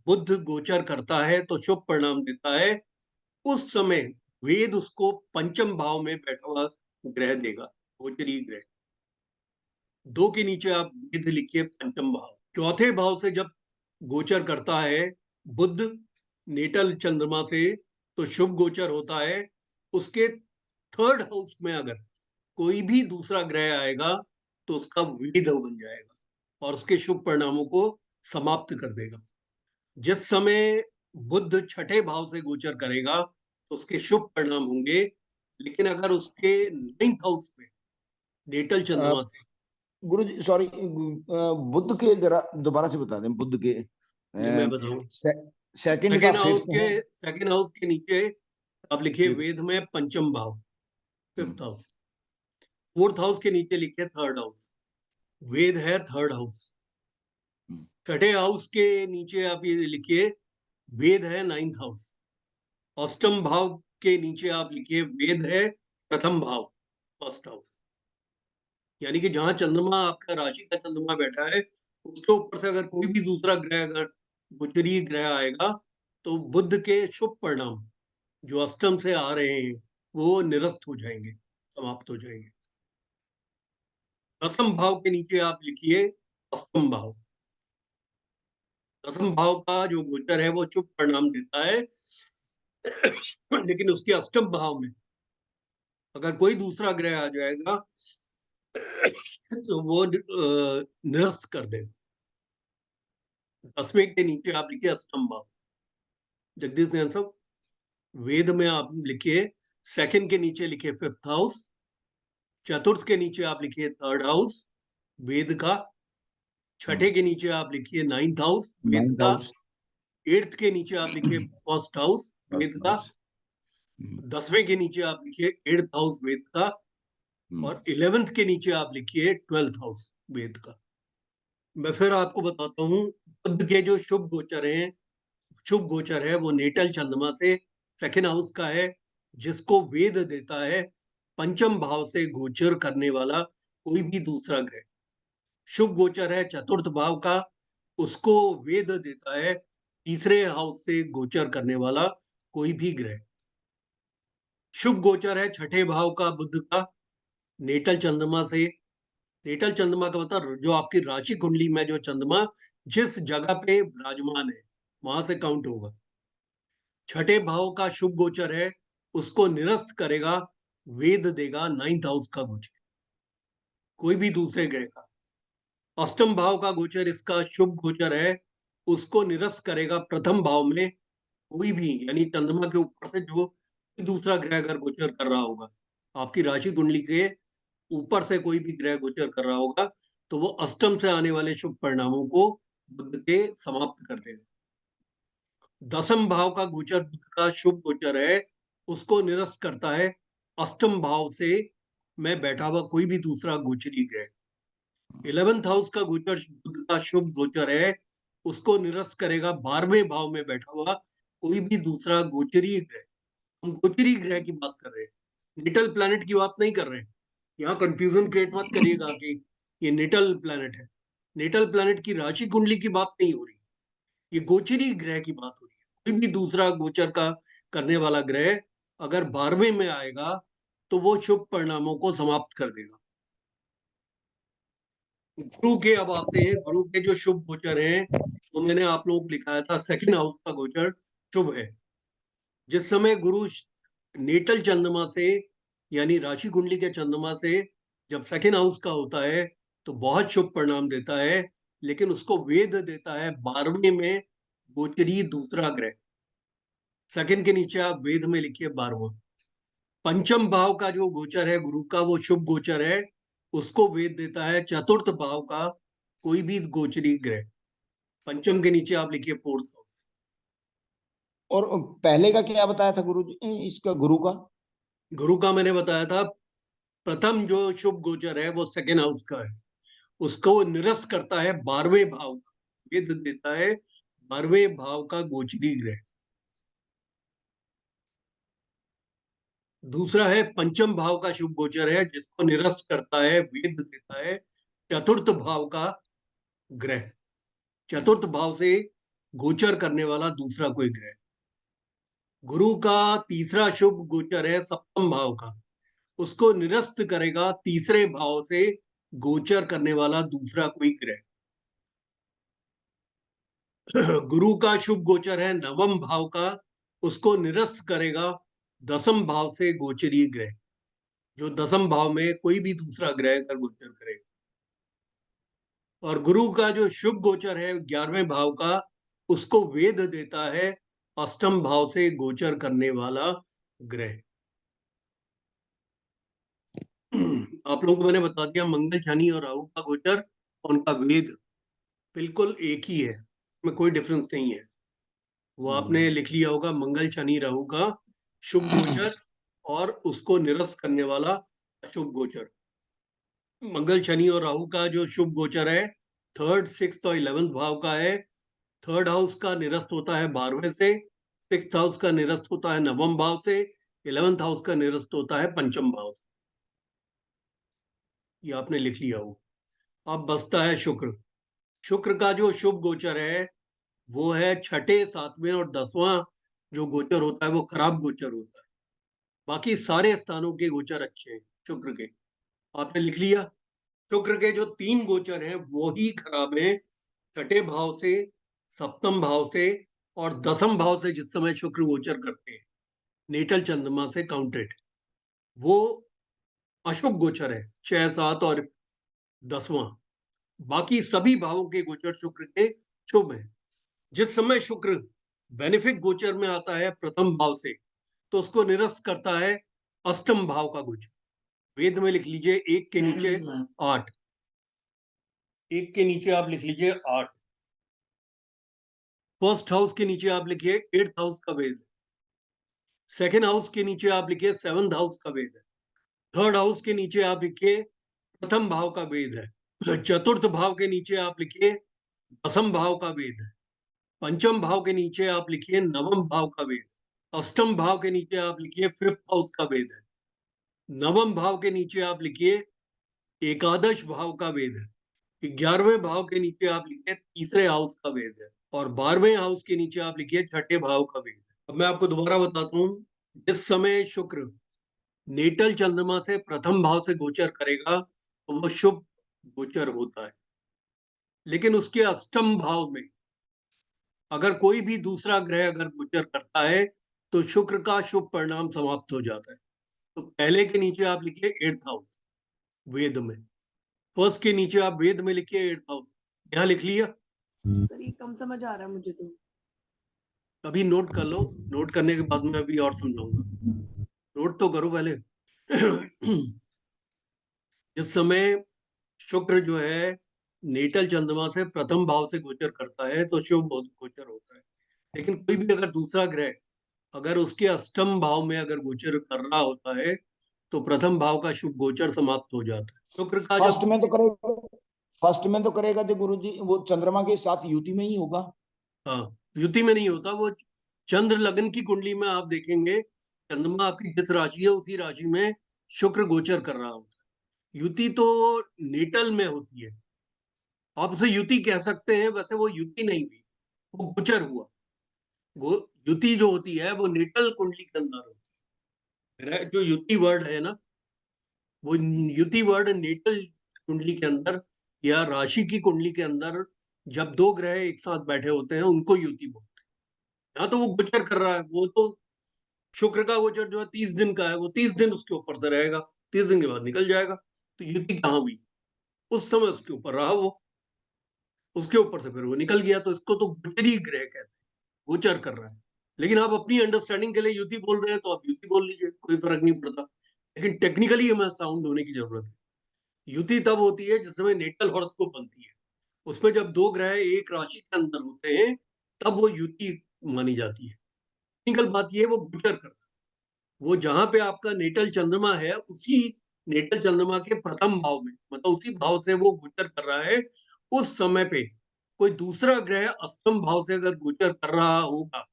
बुध गोचर करता है तो शुभ परिणाम देता है, उस समय वेद उसको पंचम भाव में बैठा हुआ ग्रह देगा, गोचरी ग्रह। 2 के नीचे आप वेद लिखिए पंचम भाव। चौथे भाव से जब गोचर करता है बुध नेटल चंद्रमा से तो शुभ गोचर होता है। उसके 3rd हाउस में अगर कोई भी दूसरा ग्रह आएगा तो उसका विध बन जाएगा और उसके शुभ परिणामों को समाप्त कर देगा। जिस समय बुध 6ठे भाव से गोचर करेगा तो उसके शुभ परिणाम होंगे। लेकिन अगर उसके 9th हाउस में नेटल चंद्रमा से, गुरु जी सॉरी, बुद्ध के जरा दोबारा से बता दें, बुद्ध के ये मैं बताऊं, सेकंड का सेकेंड हाउस फिफ्थ के, है। सेकेंड हाउस के नीचे आप लिखिए वेद में पंचम भाव, हम्म, 5th हाउस। 4th हाउस के नीचे लिखिए 3rd हाउस, वेद है 3rd हाउस। हम्म, 6ठे हाउस के नीचे आप ये लिखिए वेद है 9th हाउस। अष्टम भाव के नीचे आप लिखिए वेद है प्रथम भाव। फर्स्ट हाउस, यानी कि जहां चंद्रमा आपका राशि का चंद्रमा बैठा है उसके ऊपर से अगर कोई भी दूसरा ग्रह, अगर गोचरीय ग्रह आएगा, तो बुध के शुभ परिणाम जो अष्टम से आ रहे हैं वो निरस्त हो जाएंगे, समाप्त हो जाएंगे। दसम भाव के नीचे आप लिखिए अष्टम भाव। दसम भाव का जो गोचर है वो शुभ परिणाम देता है, लेकिन उसके अष्टम भाव में अगर कोई दूसरा ग्रह आ जाएगा तो वो निरस्त कर देगा। 10वें के नीचे आप लिखिए अष्टम भाव। जगदीश सिंह साहब, वेद में आप लिखिए सेकंड के नीचे लिखिए फिफ्थ हाउस, चतुर्थ के नीचे आप लिखिए थर्ड हाउस वेद का, छठे के नीचे आप लिखिए नाइन्थ हाउस वेद नाइन्थ का, हाउस, एट्थ के नीचे आप लिखिए फर्स्ट हाउस वेद फर्स्ट का, हाउस। 10वें के नीचे आप लिखिए एट्थ हाउस वेद का, और 11th के नीचे आप लिखिए ट्वेल्थ हाउस वेद का। मैं फिर आपको बताता हूँ, बुध के जो शुभ गोचर हैं, शुभ गोचर है वो नेटल चंद्रमा से सेकेंड हाउस का है, जिसको वेद देता है पंचम भाव से गोचर करने वाला कोई भी दूसरा ग्रह। शुभ गोचर है चतुर्थ भाव का, उसको वेद देता है तीसरे हाउस से गोचर करने वाला कोई भी ग्रह। शुभ गोचर है छठे भाव का बुध का, नेटल चंद्रमा से। नेटल चंद्रमा का मतलब जो आपकी राशि कुंडली में जो चंद्रमा जिस जगह पे विराजमान है वहां से काउंट होगा। छठे भाव का शुभ गोचर है, उसको निरस्त करेगा, वेद देगा नाइन्थ हाउस का गोचर, कोई भी दूसरे ग्रह का। अष्टम भाव का गोचर इसका शुभ गोचर है, उसको निरस्त करेगा प्रथम भाव में कोई भी, यानी चंद्रमा के ऊपर से जो दूसरा ग्रह अगर गोचर कर रहा होगा, आपकी राशि कुंडली के ऊपर से कोई भी ग्रह गोचर कर रहा होगा, तो वो अष्टम से आने वाले शुभ परिणामों को बुध के समाप्त कर देगा। दसम भाव का गोचर बुध का शुभ गोचर है, उसको निरस्त करता है अष्टम भाव से में बैठा हुआ कोई भी दूसरा गोचरी ग्रह। 11th हाउस का गोचर बुध का शुभ गोचर है, उसको निरस्त करेगा 12वें भाव में बैठा हुआ कोई भी दूसरा गोचरी ग्रह। हम गोचरी ग्रह की बात कर रहे हैं, निटल प्लैनेट की बात नहीं कर रहे हैं। यहाँ कंफ्यूजन क्रिएट मत करिएगा कि ये निटल प्लैनेट है। निटल प्लैनेट की राशि कुंडली की बात नहीं हो रही, ये गोचरी ग्रह की बात हो रही है। कोई भी दूसरा गोचर का करने वाला ग्रह अगर 12वें में आएगा तो वो शुभ परिणामों को समाप्त कर देगा। गुरु के अब आते हैं, गुरु के जो शुभ गोचर हैं वो मैंने आप लोगों को लिखाया था, सेकंड हाउस का गोचर शुभ है। जिस समय गुरु नेटल चंद्रमा से यानी राशि कुंडली के चंद्रमा से जब सेकंड हाउस का होता है तो बहुत शुभ परिणाम देता है, लेकिन उसको वेद देता है 12वें में गोचरी दूसरा ग्रह। सेकंड के नीचे आप वेद में लिखिए 12वां। पंचम भाव का जो गोचर है गुरु का वो शुभ गोचर है, उसको वेद देता है चतुर्थ भाव का कोई भी गोचरी ग्रह। पंचम के नीचे आप लिखिए फोर्थ हाउस। और पहले का क्या बताया था गुरु जी, इसका गुरु का? गुरु का मैंने बताया था प्रथम जो शुभ गोचर है वो सेकेंड हाउस का है, उसको निरस्त करता है 12वें भाव का, वेद देता है 12वें भाव का गोचरी ग्रह। दूसरा है पंचम भाव का शुभ गोचर है, जिसको निरस्त करता है, वेद देता है चतुर्थ भाव का ग्रह। चतुर्थ भाव से गोचर करने वाला दूसरा कोई ग्रह। गुरु का तीसरा शुभ गोचर है सप्तम भाव का, उसको निरस्त करेगा तीसरे भाव से गोचर करने वाला दूसरा कोई ग्रह। गुरु का शुभ गोचर है नवम भाव का, उसको निरस्त करेगा दसम भाव से गोचरीय ग्रह, जो दसम भाव में कोई भी दूसरा ग्रह अगर गोचर करेगा। और गुरु का जो शुभ गोचर है 11वें भाव का, उसको वेद देता है अष्टम भाव से गोचर करने वाला ग्रह। आप लोगों को मैंने बता दिया मंगल शनि और राहु का गोचर, उनका वेद बिल्कुल एक ही है, इसमें कोई डिफरेंस नहीं है। वो आपने लिख लिया होगा मंगल शनि राहु का शुभ गोचर और उसको निरस्त करने वाला अशुभ गोचर। मंगल शनि और राहु का जो शुभ गोचर है थर्ड सिक्स्थ और 11th भाव का है। थर्ड हाउस का निरस्त होता है 12वें से, सिक्स्थ हाउस का निरस्त होता है नवम भाव से, 11th हाउस का निरस्त होता है पंचम भाव से। ये आपने लिख लिया हो। अब बचता है शुक्र। शुक्र का जो शुभ गोचर है वो है छठे, सातवें और 10वां जो गोचर होता है वो खराब गोचर होता है। बाकी सारे स्थानों के गोचर अच्छे हैं शुक्र के। आपने लिख लिया। शुक्र के जो 3 गोचर हैं वो ही खराब हैं। छठे भाव से, सप्तम भाव से और 10वें भाव से जिस समय शुक्र गोचर करते हैं नेटल चंद्रमा से काउंटेड, वो अशुभ गोचर है 6, 7 और 10वां। बाकी सभी भावों के गोचर शुक्र के शुभ है। जिस समय शुक्र बेनिफिक गोचर में आता है प्रथम भाव से तो उसको निरस्त करता है अष्टम भाव का गोचर। वेद में लिख लीजिए 1 के नीचे 8। 1 के नीचे आप लिख लीजिए 8। फर्स्ट हाउस के नीचे आप लिखिए 8th हाउस का वेद। सेकेंड हाउस के नीचे आप लिखिए 7th हाउस का वेद है। थर्ड हाउस के नीचे आप लिखिए प्रथम भाव का वेद है। चतुर्थ भाव के नीचे आप लिखिए दसम भाव का वेद है। पंचम भाव के नीचे आप लिखिए नवम भाव का वेद। अष्टम भाव के नीचे आप लिखिए 5th हाउस का वेद है। नवम भाव के नीचे आप लिखिए एकादश भाव का वेद है। 11वें भाव के नीचे आप लिखिए तीसरे हाउस का वेद है। और 12वें हाउस के नीचे आप लिखिए छठे भाव का वेद है। अब मैं आपको दोबारा बताता हूँ। जिस समय शुक्र नेटल चंद्रमा से प्रथम भाव से गोचर करेगा तो वो शुभ गोचर होता है। लेकिन उसके अष्टम भाव में अगर कोई भी दूसरा ग्रह अगर गोचर करता है तो शुक्र का शुभ परिणाम समाप्त हो जाता है। तो पहले के नीचे आप लिखिए 8th हाउस वेद में। फर्स्ट के नीचे आप वेद में लिखिए 8th हाउस। यहाँ लिख लिया। सर ये कम समझ आ रहा है मुझे तो। अभी नोट कर लो। नोट करने के बाद मैं अभी और समझाऊंगा। नोट तो करो पहले। जिस समय शुक्र जो है नेटल चंद्रमा से प्रथम भाव से गोचर करता है तो शुभ गोचर होता है। लेकिन कोई भी अगर दूसरा ग्रह अगर उसके अष्टम भाव में अगर गोचर कर रहा होता है तो प्रथम भाव का शुभ गोचर समाप्त हो जाता है। शुक्र का फर्स्ट जब में तो करेगा, फर्स्ट में तो करेगा तो गुरु जी वो चंद्रमा के साथ युति में ही होगा। हाँ, युति में नहीं होता वो। चंद्र लगन की कुंडली में आप देखेंगे चंद्रमा आपकी जिस राशि है उसी राशि में शुक्र गोचर कर रहा होता है। युति तो नेटल में होती है। आप उसे युति कह सकते हैं, वैसे वो युति नहीं हुई, वो गोचर हुआ। वो युति जो होती है वो नेटल कुंडली के अंदर होती है। जो युति वर्ड है ना, वो युति वर्ड नेटल कुंडली के अंदर या राशि की कुंडली के अंदर जब दो ग्रह एक साथ बैठे होते हैं उनको युति बोलते हैं। यहाँ तो वो गोचर कर रहा है। वो तो शुक्र का गोचर जो है 30 दिन का है, वो 30 दिन उसके ऊपर से रहेगा, 30 दिन के बाद निकल जाएगा। तो युति कहाँ हुई? उस समय उसके ऊपर रहा वो, उसके ऊपर से फिर वो निकल गया। तो इसको तो गोचरी ग्रह कहते हैं, गोचर कर रहा है। लेकिन आप अपनी अंडरस्टैंडिंग के लिए युति बोल रहे हैं तो आप युति बोल लीजिए, कोई फर्क नहीं पड़ता। लेकिन टेक्निकली हमें साउंड होने की जरूरत है। युति तब होती है जिस समय नेटल हॉरोस्कोप बनती है, उसमें जब दो ग्रह एक राशि के अंदर होते हैं तब वो युति मानी जाती है। टेक्निकल बात ये है वो गोचर कर, वो जहां पे आपका नेटल चंद्रमा है उसी नेटल चंद्रमा के प्रथम भाव में, मतलब उसी भाव से वो गोचर कर रहा है। उस समय पे कोई दूसरा ग्रह अष्टम भाव से अगर गोचर कर रहा होगा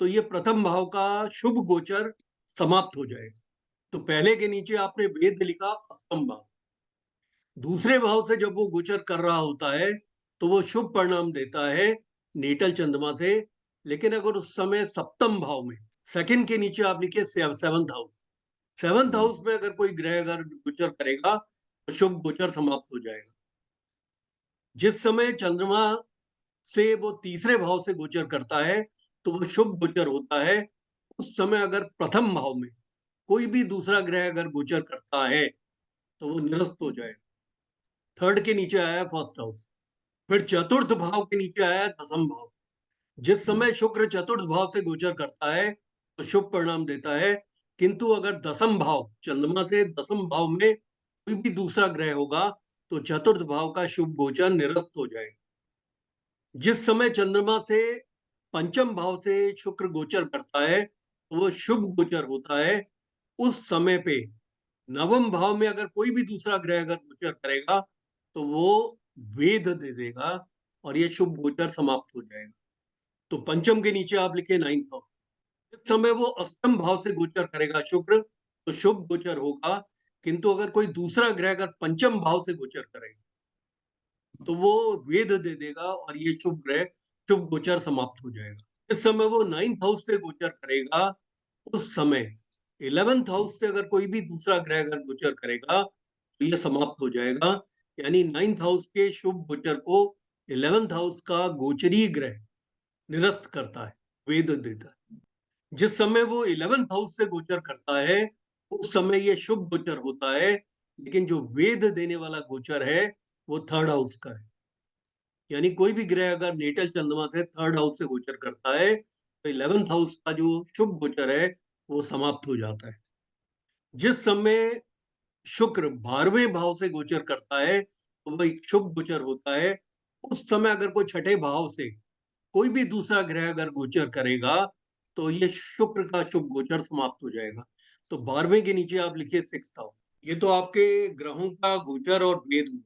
तो ये प्रथम भाव का शुभ गोचर समाप्त हो जाएगा। तो पहले के नीचे आपने वेद लिखा अष्टम भाव, दूसरे भाव से जब वो गोचर कर रहा होता है तो वो शुभ परिणाम देता है नेटल चंद्रमा से। लेकिन अगर उस समय सप्तम भाव में, सेकंड के नीचे आप लिखिए 7th हाउस, 7th हाउस में अगर कोई ग्रह अगर गोचर करेगा तो शुभ गोचर समाप्त हो जाएगा। जिस समय चंद्रमा से वो तीसरे भाव से गोचर करता है तो वो शुभ गोचर होता है। उस समय अगर प्रथम भाव में कोई भी दूसरा ग्रह अगर गोचर करता है तो वो निरस्त हो जाएगा। थर्ड के नीचे आया फर्स्ट हाउस। फिर चतुर्थ भाव के नीचे आया दसम भाव। जिस समय शुक्र चतुर्थ भाव से गोचर करता है तो शुभ परिणाम देता है। किंतु अगर दसम भाव चंद्रमा से दसम भाव में कोई भी दूसरा ग्रह होगा तो चतुर्थ भाव का शुभ गोचर निरस्त हो जाएगा। जिस समय चंद्रमा से पंचम भाव से शुक्र गोचर करता है तो वो शुभ गोचर होता है। उस समय पे नवम भाव में अगर कोई भी दूसरा ग्रह अगर गोचर करेगा तो वो वेद दे देगा और ये शुभ गोचर समाप्त हो जाएगा। तो पंचम के नीचे आप लिखे 9th हाउस। इस समय वो अष्टम भाव से गोचर करेगा शुक्र तो शुभ गोचर होगा। किंतु अगर कोई दूसरा ग्रह अगर पंचम भाव से गोचर करेगा तो वो वेद दे देगा और ये शुभ ग्रह शुभ गोचर समाप्त हो जाएगा। इस समय वो 9th हाउस से गोचर करेगा, उस समय 11th हाउस से अगर कोई भी दूसरा ग्रह अगर गोचर करेगा तो ये समाप्त हो जाएगा। यानी 9th हाउस के शुभ गोचर को 11th हाउस का गोचरीय ग्रह निरस्त करता है, वेद देता है। जिस समय वो 11th हाउस से गोचर करता है उस समय ये शुभ गोचर होता है, लेकिन जो वेद देने वाला गोचर है वो 3rd हाउस का है। यानी कोई भी ग्रह अगर नेटल चंद्रमा से 3rd हाउस से गोचर करता है तो 11th हाउस का जो शुभ गोचर है वो समाप्त हो जाता है। जिस समय शुक्र 12वें भाव से गोचर करता है तो वह एक शुभ गोचर होता है। उस समय अगर कोई छठे भाव से कोई भी दूसरा ग्रह अगर गोचर करेगा तो ये शुक्र का शुभ गोचर समाप्त हो जाएगा। तो 12वें के नीचे आप लिखिए 6th हाउस। ये तो आपके ग्रहों का गोचर और वेद हुआ।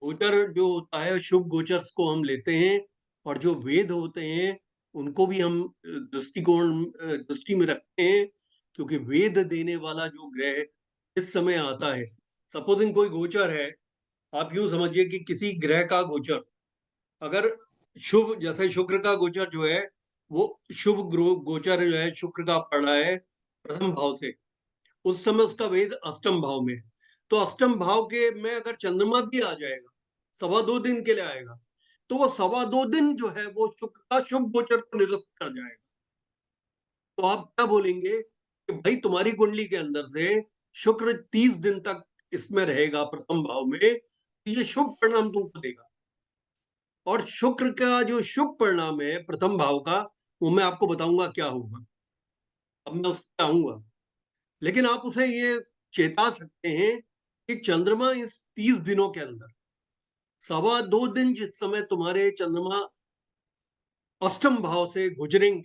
गोचर जो होता है शुभ गोचर को हम लेते हैं और जो वेद होते हैं उनको भी हम दृष्टि में रखते हैं, क्योंकि वेद देने वाला जो ग्रह इस समय आता है, सपोजिंग कोई गोचर है, आप यूं समझिए कि किसी ग्रह का गोचर अगर शुभ, जैसे शुक्र का गोचर जो है वो शुभ गोचर जो है शुक्र का पड़ रहा है प्रथम भाव से, उस समय उसका वेद अष्टम भाव में। तो अष्टम भाव के में अगर चंद्रमा भी आ जाएगा, 2.25 दिन के लिए आएगा, तो वो 2.25 दिन जो है वो शुक्र का शुभ गोचर को निरस्त कर जाएगा। तो आप क्या बोलेंगे कि भाई तुम्हारी कुंडली के अंदर से शुक्र 30 दिन तक इसमें रहेगा प्रथम भाव में, तो ये शुभ परिणाम तुमको देगा। और शुक्र का जो शुभ परिणाम है प्रथम भाव का, वो मैं आपको बताऊंगा क्या होगा, अब मैं उस पर आऊंगा। लेकिन आप उसे ये चेता सकते हैं कि चंद्रमा इस 30 दिनों के अंदर 2.25 दिन जिस समय तुम्हारे चंद्रमा अष्टम भाव से गुजरेंगे,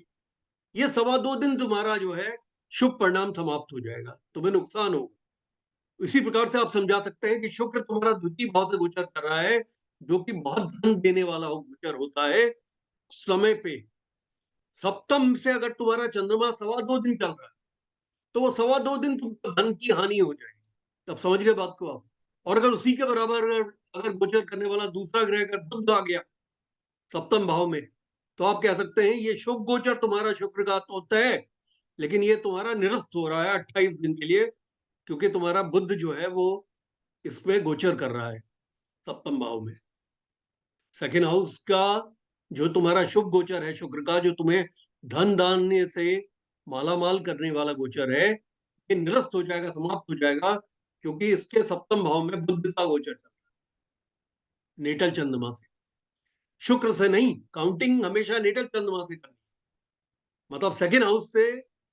ये 2.25 दिन तुम्हारा जो है शुभ परिणाम समाप्त हो जाएगा, तुम्हें नुकसान होगा। इसी प्रकार से आप समझा सकते हैं कि शुक्र तुम्हारा द्वितीय भाव से गोचर कर रहा है, जो कि बहुत धन देने वाला गोचर होता है। समय पे सप्तम से अगर तुम्हारा चंद्रमा 2.25 दिन चल रहा है तो वो 2.25 दिन तुमको धन की हानि हो जाएगी। अब समझ गए बात को आप। और अगर उसी के बराबर अगर अगर गोचर करने वाला दूसरा ग्रह अगर बुध आ गया सप्तम भाव में, तो आप कह सकते हैं ये शुभ गोचर तुम्हारा शुक्र का तो होता है, लेकिन ये तुम्हारा निरस्त हो रहा है 28 दिन के लिए, क्योंकि तुम्हारा बुध जो है वो इसमें गोचर कर रहा है सप्तम भाव में। सेकेंड हाउस का जो तुम्हारा शुभ गोचर है शुक्र का, जो तुम्हें धन दान से मालामाल करने वाला गोचर है, ये निरस्त हो जाएगा, समाप्त हो जाएगा, क्योंकि इसके सप्तम भाव में बुध का गोचर चल रहा है नेटल चंद्रमा से, शुक्र से नहीं। काउंटिंग हमेशा नेटल चंद्रमा से करनी, मतलब सेकेंड हाउस से,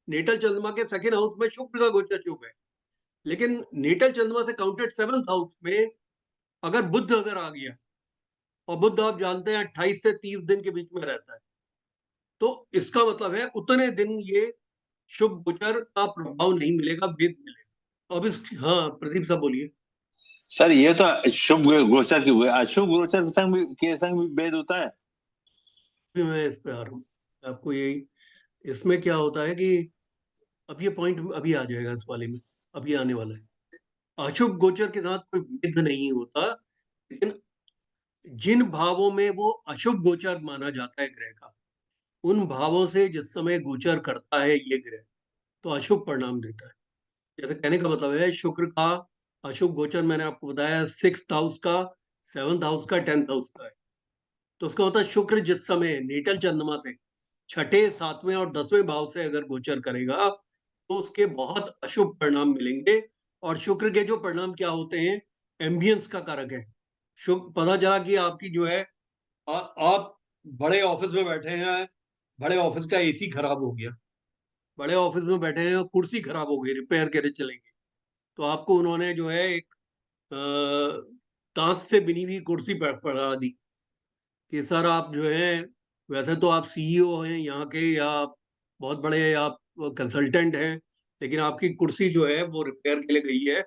नेटल चंद्रमा के सेकेंड हाउस में शुक्र का गोचर शुभ है, लेकिन नेटल चंद्रमा से काउंटेड 7th हाउस में अगर बुध अगर आ गया, और बुध आप जानते हैं 28 से 30 दिन के बीच में रहता है, तो इसका मतलब है उतने दिन ये शुभ गोचर का प्रभाव नहीं मिलेगा, वेद मिलेगा। अब इस, हाँ प्रदीप साहब बोलिए। सर ये तो शुभ गोचर की हुई, अशुभ गोचर के संग भी भेद होता है। मैं इस पे आ रहा हूँ आपको, यही इसमें क्या होता है कि अब ये पॉइंट अभी आ जाएगा इस वाले में, अभी आने वाला है। अशुभ गोचर के साथ कोई भेद नहीं होता, लेकिन जिन भावों में वो अशुभ गोचर माना जाता है ग्रह का, उन भावों से जिस समय गोचर करता है ये ग्रह तो अशुभ परिणाम देता है। जैसे कहने का मतलब है शुक्र का अशुभ गोचर मैंने आपको बताया 6th हाउस का, 7th हाउस का, 10th हाउस का है। तो उसका मतलब शुक्र जिस समय नेटल चंद्रमा से छठे, 7वें और 10वें भाव से अगर गोचर करेगा तो उसके बहुत अशुभ परिणाम मिलेंगे। और शुक्र के जो परिणाम क्या होते हैं, एम्बियंस का कारक है। शुक्र, पता चला कि आपकी जो है आप बड़े ऑफिस में बैठे हैं, बड़े ऑफिस का एसी खराब हो गया, बड़े ऑफिस में बैठे हैं, कुर्सी खराब हो गई, रिपेयर करे चलेंगे, तो आपको उन्होंने जो है एक ताश से बिनी हुई कुर्सी पकड़ा दी कि सर आप जो है, वैसे तो आप सीईओ हैं यहाँ के, या आप बहुत बड़े आप कंसल्टेंट हैं, लेकिन आपकी कुर्सी जो है वो रिपेयर के लिए गई है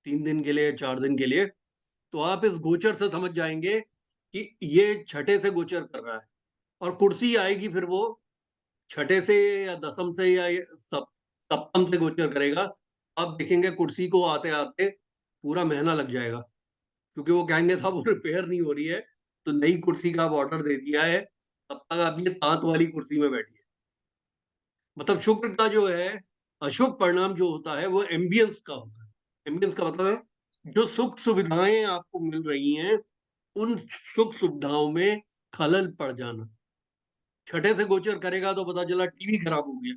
3 दिन के लिए, 4 दिन के लिए। तो आप इस गोचर से समझ जाएंगे कि ये छठे से गोचर कर रहा है, और कुर्सी आएगी फिर वो छठे से या दसम से या सप्तम से गोचर करेगा, आप देखेंगे कुर्सी को आते आते पूरा महीना लग जाएगा, क्योंकि वो कहेंगे साहब वो रिपेयर नहीं हो रही है, तो नई कुर्सी का आप ऑर्डर दे दिया है, तब तक आप ये तांत वाली कुर्सी में बैठिए। मतलब शुक्र का जो है अशुभ परिणाम जो होता है वो एम्बियंस का होता है। एम्बियंस का मतलब है जो सुख सुविधाएं आपको मिल रही हैं उन सुख सुविधाओं में खलल पड़ जाना। छठे से गोचर करेगा तो पता चला टीवी खराब हो गया।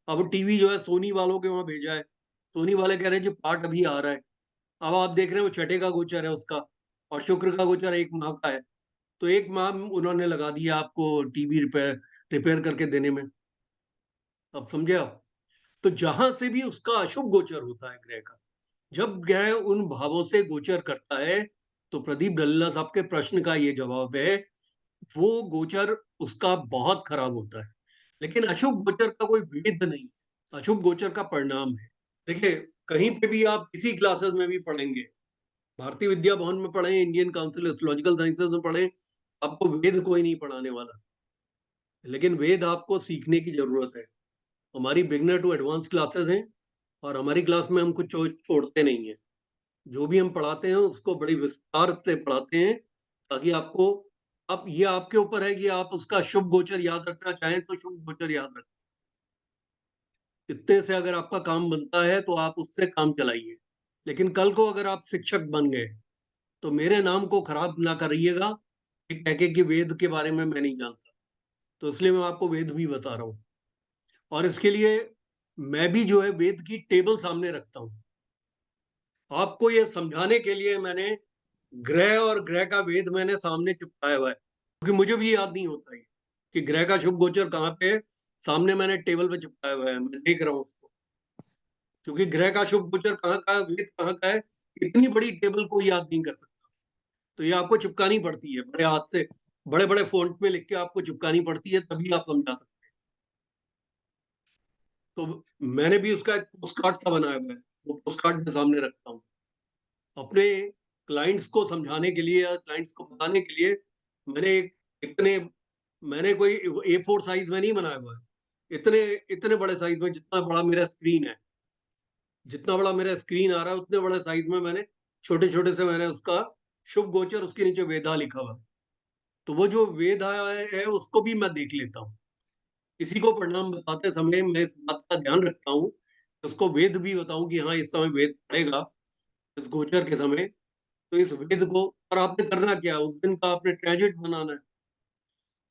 अब टीवी जो है सोनी वालों के वहां भेजा है, सोनी वाले कह रहे हैं जी पार्ट अभी आ रहा है। अब आप देख रहे हो छठे का गोचर है उसका, और शुक्र का गोचर 1 माह का है, तो 1 माह उन्होंने लगा दिया आपको टीवी रिपेयर रिपेयर करके देने में। अब समझे आप? तो जहां से भी उसका अशुभ गोचर होता है ग्रह का, जब ग्रह उन भावों से गोचर करता है, तो प्रदीप दल्ला साहब के प्रश्न का ये जवाब है, वो गोचर उसका बहुत खराब होता है। लेकिन अशुभ गोचर का कोई भेद नहीं, अशुभ गोचर का परिणाम है। देखिए, कहीं पे भी आप किसी क्लासेस में भी पढ़ेंगे, भारतीय विद्या भवन में पढ़े, इंडियन काउंसिल एस्ट्रोलॉजिकल साइंसेज में पढ़े, आपको वेद कोई नहीं पढ़ाने वाला। लेकिन वेद आपको सीखने की जरूरत है। हमारी बिगनर टू एडवांस क्लासेस हैं, और हमारी क्लास में हम कुछ छोड़ते नहीं है। जो भी हम पढ़ाते हैं उसको बड़ी विस्तार से पढ़ाते हैं, ताकि आपको, अब ये आपके ऊपर है कि आप उसका शुभ गोचर याद रखना चाहें तो शुभ गोचर याद रखें। इतने से अगर आपका काम बनता है तो आप उससे काम चलाइए। लेकिन कल को अगर आप शिक्षक बन गए तो मेरे नाम को खराब ना करिएगा ये कह के कि वेद के बारे में मैं नहीं जानता। तो इसलिए मैं आपको वेद भी बता रहा हूँ, और इसके लिए मैं भी जो है वेद की टेबल सामने रखता हूँ। आपको ये समझाने के लिए मैंने ग्रह और ग्रह का वेद मैंने सामने चिपकाया हुआ है, क्योंकि मुझे भी याद नहीं होता है कि ग्रह का शुभ गोचर कहाँ पे है। सामने मैंने टेबल पे चिपकाया हुआ है, मैं देख रहा हूँ उसको, क्योंकि ग्रह का शुभ गोचर कहाँ का है, वेद कहाँ का है, इतनी बड़ी टेबल को याद नहीं कर सकता। तो ये आपको चिपकानी पड़ती है, बड़े हाथ से बड़े बड़े फॉन्ट में लिख के आपको चिपकानी पड़ती है, तभी आप समझा सकते हैं। तो मैंने भी उसका एक पोस्ट कार्ड सा बनाया हुआ है, वो पोस्ट कार्ड मैं सामने रखता हूँ अपने क्लाइंट्स को समझाने के लिए या क्लाइंट्स को बताने के लिए। मैंने इतने मैंने कोई A4 साइज में नहीं बनाया हुआ है, इतने इतने बड़े साइज में, जितना बड़ा मेरा स्क्रीन है, जितना बड़ा मेरा स्क्रीन आ रहा है उतने बड़े साइज में मैंने छोटे छोटे से मैंने उसका शुभ गोचर, उसके नीचे वेदा लिखा हुआ है। तो वो जो वेद है उसको भी मैं देख लेता हूँ। किसी को परिणाम बताते समय मैं इस बात का ध्यान रखता हूँ कि उसको वेद भी बताऊं कि हाँ इस समय वेद पड़ेगा, इस गोचर के समय। तो इस वेद को, और आपने करना क्या, उस दिन का आपने ट्रेजिट बनाना है।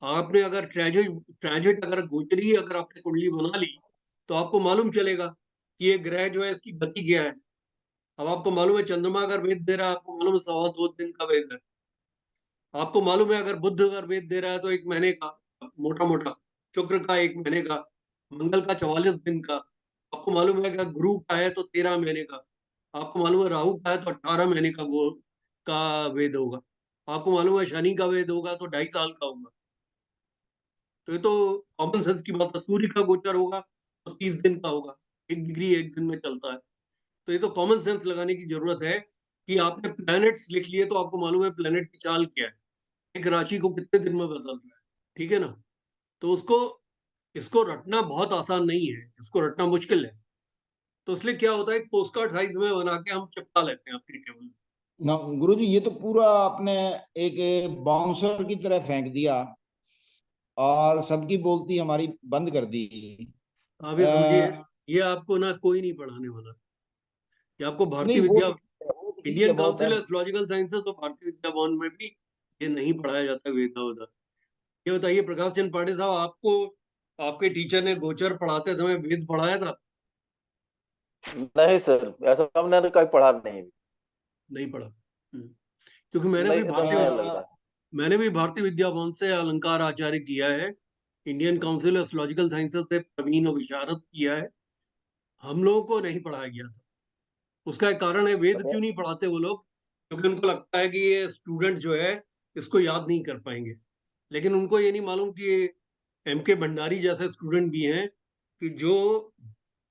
आपने अगर ट्रेजिट ट्रेजिट अगर गोचरी अगर आपने कुंडली बना ली, तो आपको मालूम चलेगा कि ये ग्रह जो है इसकी गति क्या है। अब आपको मालूम है चंद्रमा अगर वेद दे रहा है, आपको मालूम है 2.25 दिन का वेद है। आपको मालूम है अगर बुध अगर वेद दे रहा है तो 1 महीने का, मोटा मोटा, शुक्र का 1 महीने का, मंगल का 44 दिन का। आपको मालूम है कि गुरु का है तो 13 महीने का। आपको मालूम है राहु का है तो 18 महीने का वेद होगा। आपको मालूम है शनि का वेद होगा तो 2.5 साल का होगा। तो ये तो कॉमन सेंस की बात है। सूर्य का गोचर होगा तो 30 दिन का होगा, 1 डिग्री 1 दिन में चलता है। तो ये तो कॉमन सेंस लगाने की जरूरत है कि आपने प्लैनेट्स लिख लिए तो आपको मालूम है प्लैनेट की चाल क्या है, एक राशि को कितने दिन में बदल रहा है। ठीक है ना? तो उसको, इसको रटना बहुत आसान नहीं है, इसको रटना मुश्किल है। तो इसलिए क्या होता है, एक पोस्ट कार्ड साइज में बना के हम चिपका लेते हैं अपनी टेबल में। ना गुरुजी, ये तो पूरा आपने एक बाउंसर की तरह फेंक दिया और सबकी बोलती हमारी बंद कर दी। आप ये समझिए, अ, ये आपको ना कोई नहीं पढ़ाने वाला। ये आपको नहीं, भारतीय वो विद्या, वो तो ठीक है, इंडियन बहुत है। काउंसिल एस्ट्रोलॉजिकल साइंसेज तो भारतीय विद्या भवन में भी ये नहीं पढ़ाया जाता वेदा वेदा। ये बताइए प्रकाश चंद पांडे साहब, आपको आपके टीचर ने गोचर पढ़ाते समय वेद पढ़ाया था? नहीं सर, ऐसा हमने तो कहीं पढ़ा नहीं। नहीं पढ़ा। क्योंकि मैंने भी नहीं, ऐसा मुझे भारतीय नहीं लगता। मैंने भी भारतीय विद्या भवन से अलंकार आचार्य किया है, इंडियन काउंसिल एस्ट्रोलॉजिकल साइंसेज से प्रवीण और विशारद किया है। हम लोगों को नहीं पढ़ाया गया था। उसका एक कारण है, वेद क्यों नहीं पढ़ाते वो लोग, क्योंकि उनको लगता है कि ये स्टूडेंट जो है इसको याद नहीं कर पाएंगे। लेकिन उनको ये नहीं मालूम कि M.K. भंडारी जैसे स्टूडेंट भी हैं कि जो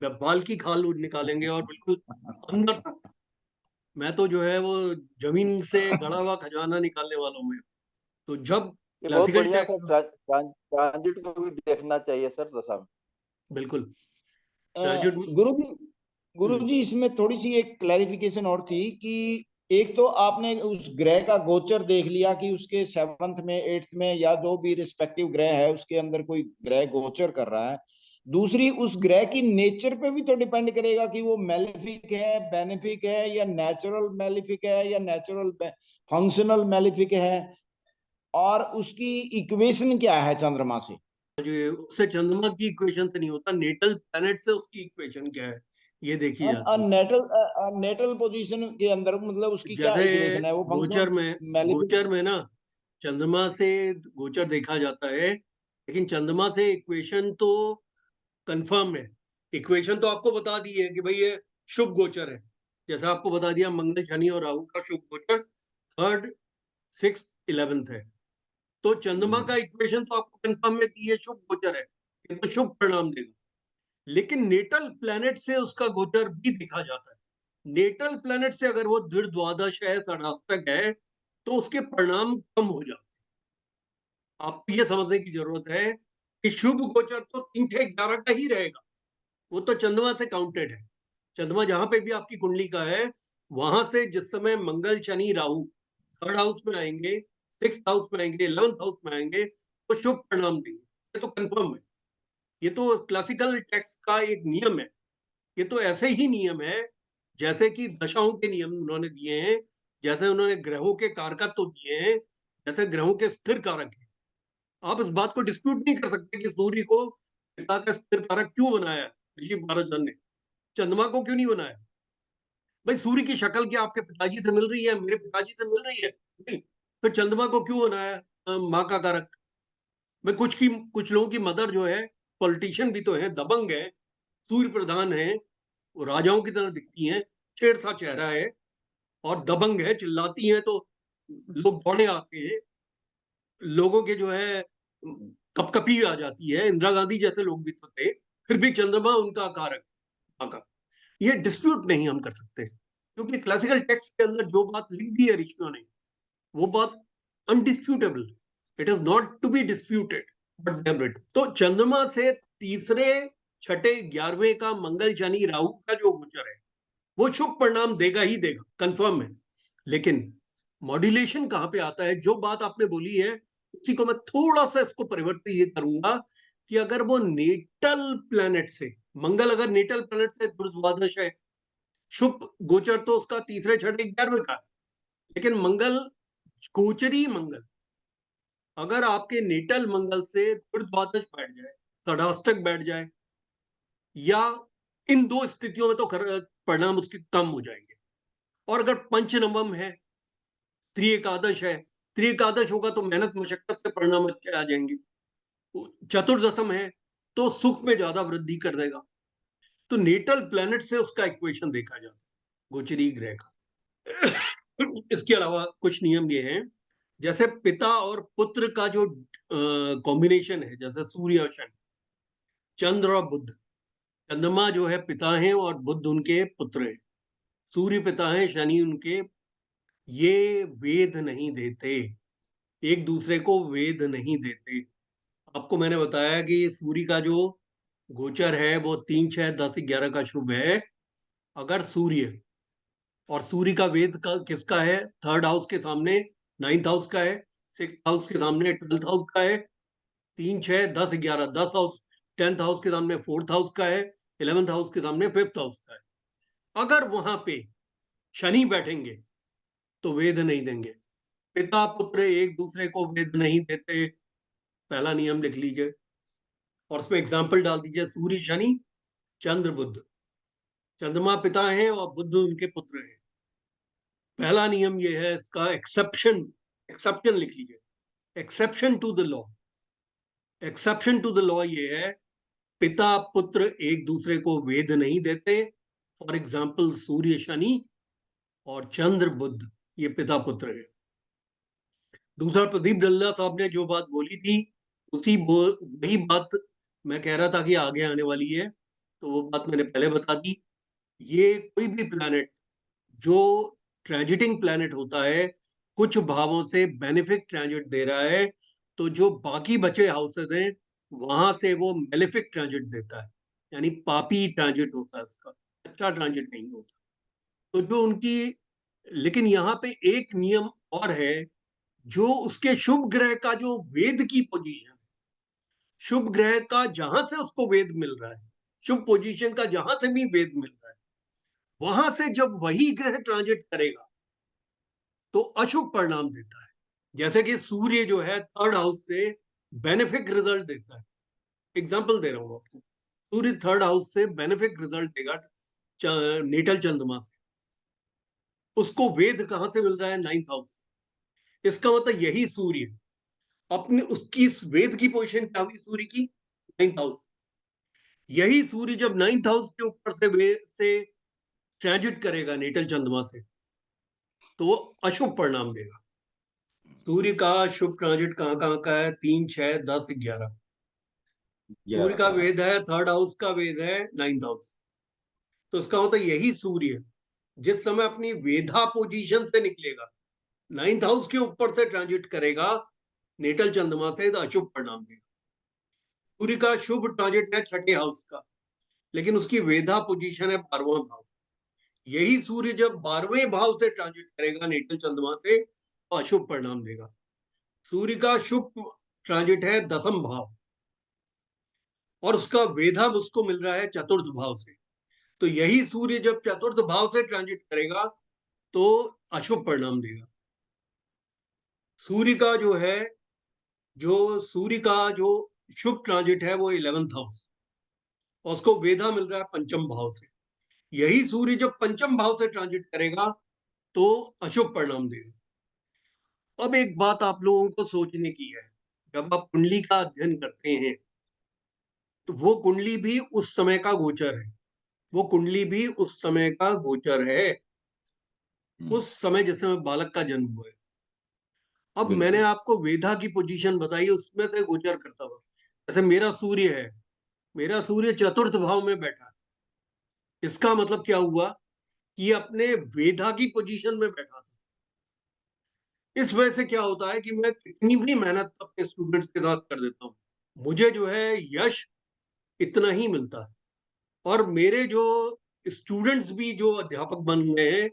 बाल की खाल निकालेंगे और बिल्कुल अंदर तक। मैं तो जो है वो जमीन से गड़ा हुआ खजाना निकालने वाला हूँ मैं। तो जब ये बहुत क्लासिकल बढ़िया टेक्स्ट, सर, ट्रांजिट को भी देखना चाहिए सर दशा में। बिल्कुल ट्रांजिट, गुरुजी, गुरुजी इसमें थोड़ी सी एक क्लैरिफिकेशन और थी कि एक तो आपने उस ग्रह का गोचर देख लिया कि उसके 7th में 8th में या जो भी रिस्पेक्टिव ग्रह है उसके अंदर कोई ग्रह गोचर कर रहा है। दूसरी उस ग्रह की नेचर पे भी तो डिपेंड करेगा कि वो मेलेफिक है, बेनिफिक है, या नेचुरल मेलेफिक है, या नेचुरल फंक्शनल मेलेफिक है, और उसकी इक्वेशन क्या है चंद्रमा से। जो उससे चंद्रमा की इक्वेशन से नहीं होता, नेटल प्लैनेट से उसकी इक्वेशन क्या है ये देखी जाती है। नेटल पोजीशन के अंदर मतलब उसकी क्या जैसे इक्वेशन है, वो गोचर में मेलेफिक। ना चंद्रमा से गोचर देखा जाता है, लेकिन चंद्रमा से इक्वेशन तो कंफर्म है। इक्वेशन तो आपको बता दी है कि भाई ये शुभ गोचर है। जैसा आपको बता दिया मंगल शनि और राहु का शुभ गोचर 3rd 6th 11th है। तो चंद्रमा का इक्वेशन तो आपको कंफर्म है कि ये शुभ गोचर है, ये तो शुभ परिणाम देगा। लेकिन नेटल प्लैनेट से उसका गोचर भी देखा जाता है। नेटल प्लैनेट से अगर वो द्वादश है, षडाष्टक है, तो उसके परिणाम कम हो जाते हैं। आपको ये समझने की जरूरत है कि शुभ गोचर तो 3 6 11 का ही रहेगा, वो तो चंद्रमा से काउंटेड है। चंद्रमा जहां पे भी आपकी कुंडली का है, वहां से जिस समय मंगल शनि राहु 3rd हाउस में आएंगे, 6th हाउस में आएंगे, 11th हाउस में आएंगे, तो शुभ परिणाम देंगे। ये तो कंफर्म है। ये तो क्लासिकल टेक्स्ट का एक नियम है। ये तो ऐसे ही नियम है जैसे कि दशाओं के नियम उन्होंने दिए हैं, जैसे उन्होंने ग्रहों के कारकत्व तो दिए हैं, जैसे ग्रहों के स्थिर कारक है। आप इस बात को डिस्प्यूट नहीं कर सकते कि सूर्य को पिता का स्थिर कारक क्यों बनाया है ऋषि भारद्वाज ने, चंद्रमा को क्यों नहीं बनाया। भाई सूर्य की शक्ल क्या आपके पिताजी से मिल रही है, मेरे पिताजी से मिल रही है? नहीं। फिर चंद्रमा को क्यों बनाया माँ का कारक? भाई कुछ लोगों की मदर जो है पॉलिटिशियन भी तो है, दबंग है, सूर्य प्रधान है, वो राजाओं की तरह दिखती हैं, शेर सा चेहरा है और दबंग है, चिल्लाती हैं तो लोग दौड़े आते हैं। लोगों के जो है कपकपी आ जाती है। इंदिरा गांधी जैसे लोग भी तो थे, फिर भी चंद्रमा उनका कारक का। ये डिस्प्यूट नहीं हम कर सकते, क्योंकि क्लासिकल टेक्स्ट के अंदर जो बात लिख दी है ऋषियों ने, वो बात undisputable, it is not to be disputed but debated. तो चंद्रमा से तीसरे छठे 11वें का मंगल शनि राहु का जो गोचर है, वो शुभ परिणाम देगा ही देगा, कंफर्म है। लेकिन मॉड्यूलेशन कहां पे आता है? जो बात आपने बोली है उसी को मैं थोड़ा सा इसको परिवर्तित ये करूंगा कि अगर वो नेटल प्लैनेट से, मंगल अगर नेटल प्लैनेट से द्वादश है, शुभ गोचर तो उसका तीसरे छठे 11वें का है, लेकिन मंगल गोचरी मंगल अगर आपके नेटल मंगल से द्वादश बैठ जाए, षडाष्टक बैठ जाए, या इन दो स्थितियों में तो परिणाम उसके कम हो जाएंगे। और अगर पंचनवम है, त्रिएकादश है, त्रिएकादश होगा तो मेहनत मशक्कत से परिणाम अच्छे आ जाएंगे। चतुर्दशम है तो सुख में ज्यादा वृद्धि कर देगा। तो नेटल प्लैनेट से उसका इक्वेशन देखा जाता है गोचरी ग्रह का। इसके अलावा कुछ नियम ये हैं, जैसे पिता और पुत्र का जो कॉम्बिनेशन है, जैसे सूर्य और शनि, चंद्र और बुध। चंद्रमा जो है पिता हैं और बुध उनके पुत्र हैं। सूर्य पिता हैं, शनि उनके, ये वेद नहीं देते, एक दूसरे को वेद नहीं देते। आपको मैंने बताया कि सूर्य का जो गोचर है वो 3 6 10 11 का शुभ है। अगर सूर्य, और सूर्य का वेद का किसका है? 3rd हाउस के सामने 9th हाउस का है, 6th हाउस के सामने 12th हाउस का है, 3 6 10 11 10 हाउस, 10th हाउस के सामने 4th हाउस का है, 11th हाउस के सामने 5th हाउस का है। अगर वहां पे शनि बैठेंगे तो वेद नहीं देंगे। पिता पुत्र एक दूसरे को वेद नहीं देते, पहला नियम लिख लीजिए और उसमें एग्जाम्पल डाल दीजिए। सूर्य शनि, चंद्र बुध, चंद्रमा पिता है और बुध उनके पुत्र है। पहला नियम ये है, इसका एक्सेप्शन, एक्सेप्शन लिख लीजिए, exception to the law. Exception to the law ये है, पिता पुत्र एक दूसरे को वेद नहीं देते। फॉर एग्जाम्पल सूर्य शनि और चंद्र बुध, ये पिता पुत्र है। दूसरा, प्रदीप डल्ला साहब ने जो बात बोली थी वही बात मैं कह रहा था कि आगे आने वाली है, तो वो बात मैंने पहले बता दी। ये कोई भी प्लैनेट जो ट्रांजिटिंग प्लैनेट होता है, कुछ भावों से बेनिफिक ट्रांजिट दे रहा है, तो जो बाकी बचे हाउसेज हैं वहां से वो मेलेफिक ट्रांजिट देता है, यानी पापी ट्रांजिट होता है उसका, अच्छा ट्रांजिट नहीं होता। तो जो उनकी, लेकिन यहाँ पे एक नियम और है, जो उसके शुभ ग्रह का जो वेद की पोजीशन, शुभ ग्रह का जहां से उसको वेद मिल रहा है, शुभ पोजीशन का जहां से भी वेद मिल रहा है, वहां से जब वही ग्रह ट्रांजिट करेगा तो अशुभ परिणाम देता है। जैसे कि सूर्य जो है थर्ड हाउस से बेनिफिक रिजल्ट देता है। एग्जाम्पल दे रहा हूं आपको, सूर्य थर्ड हाउस से बेनिफिक रिजल्ट देगा नेटल चंद्रमा से। उसको वेद कहां से मिल रहा है? Ninth house. इसका मतलब यही सूर्य अपने उसकी इस वेद की पोजीशन क्या हुई सूर्य की? Ninth house. यही सूर्य जब नाइन्थ हाउस के ऊपर से ट्रांजिट करेगा नेटल चंद्रमा से, तो वो अशुभ परिणाम देगा। सूर्य का शुभ ट्रांजिट कहां कहां का है? 3, 6, 10, 11। सूर्य का वेद है थर्ड हाउस का वेद है नाइन्थ हाउस। तो इसका मतलब यही सूर्य जिस समय अपनी वेधा पोजीशन से निकलेगा, नाइन्थ हाउस के ऊपर से ट्रांजिट करेगा नेटल चंद्रमा से, तो अशुभ परिणाम देगा। सूर्य का शुभ ट्रांजिट है छठे हाउस का, लेकिन उसकी वेधा पोजीशन है 12वां भाव। यही सूर्य जब 12वें भाव से ट्रांजिट करेगा नेटल चंद्रमा से, तो अशुभ परिणाम देगा। सूर्य का शुभ ट्रांजिट है 10वां भाव और उसका वेधा उसको मिल रहा है चतुर्थ भाव से। तो यही सूर्य जब चतुर्थ भाव से ट्रांजिट करेगा तो अशुभ परिणाम देगा। सूर्य का जो है, जो सूर्य का जो शुभ ट्रांजिट है वो 11th हाउस और उसको वेधा मिल रहा है पंचम भाव से। यही सूर्य जब पंचम भाव से ट्रांजिट करेगा तो अशुभ परिणाम देगा। अब एक बात आप लोगों को सोचने की है, जब आप कुंडली का अध्ययन करते हैं तो वो कुंडली भी उस समय का गोचर है, वो कुंडली भी उस समय का गोचर है, उस समय जिस समय बालक का जन्म हुआ है। अब मैंने आपको वेधा की पोजीशन बताई, उसमें से गोचर करता हुआ, जैसे मेरा सूर्य है, मेरा सूर्य चतुर्थ भाव में बैठा है। इसका मतलब क्या हुआ कि अपने वेधा की पोजीशन में बैठा था। इस वजह से क्या होता है कि मैं कितनी भी मेहनत अपने स्टूडेंट्स के साथ कर देता हूँ, मुझे जो है यश इतना ही मिलता है। और मेरे जो स्टूडेंट्स भी जो अध्यापक बन गए हैं,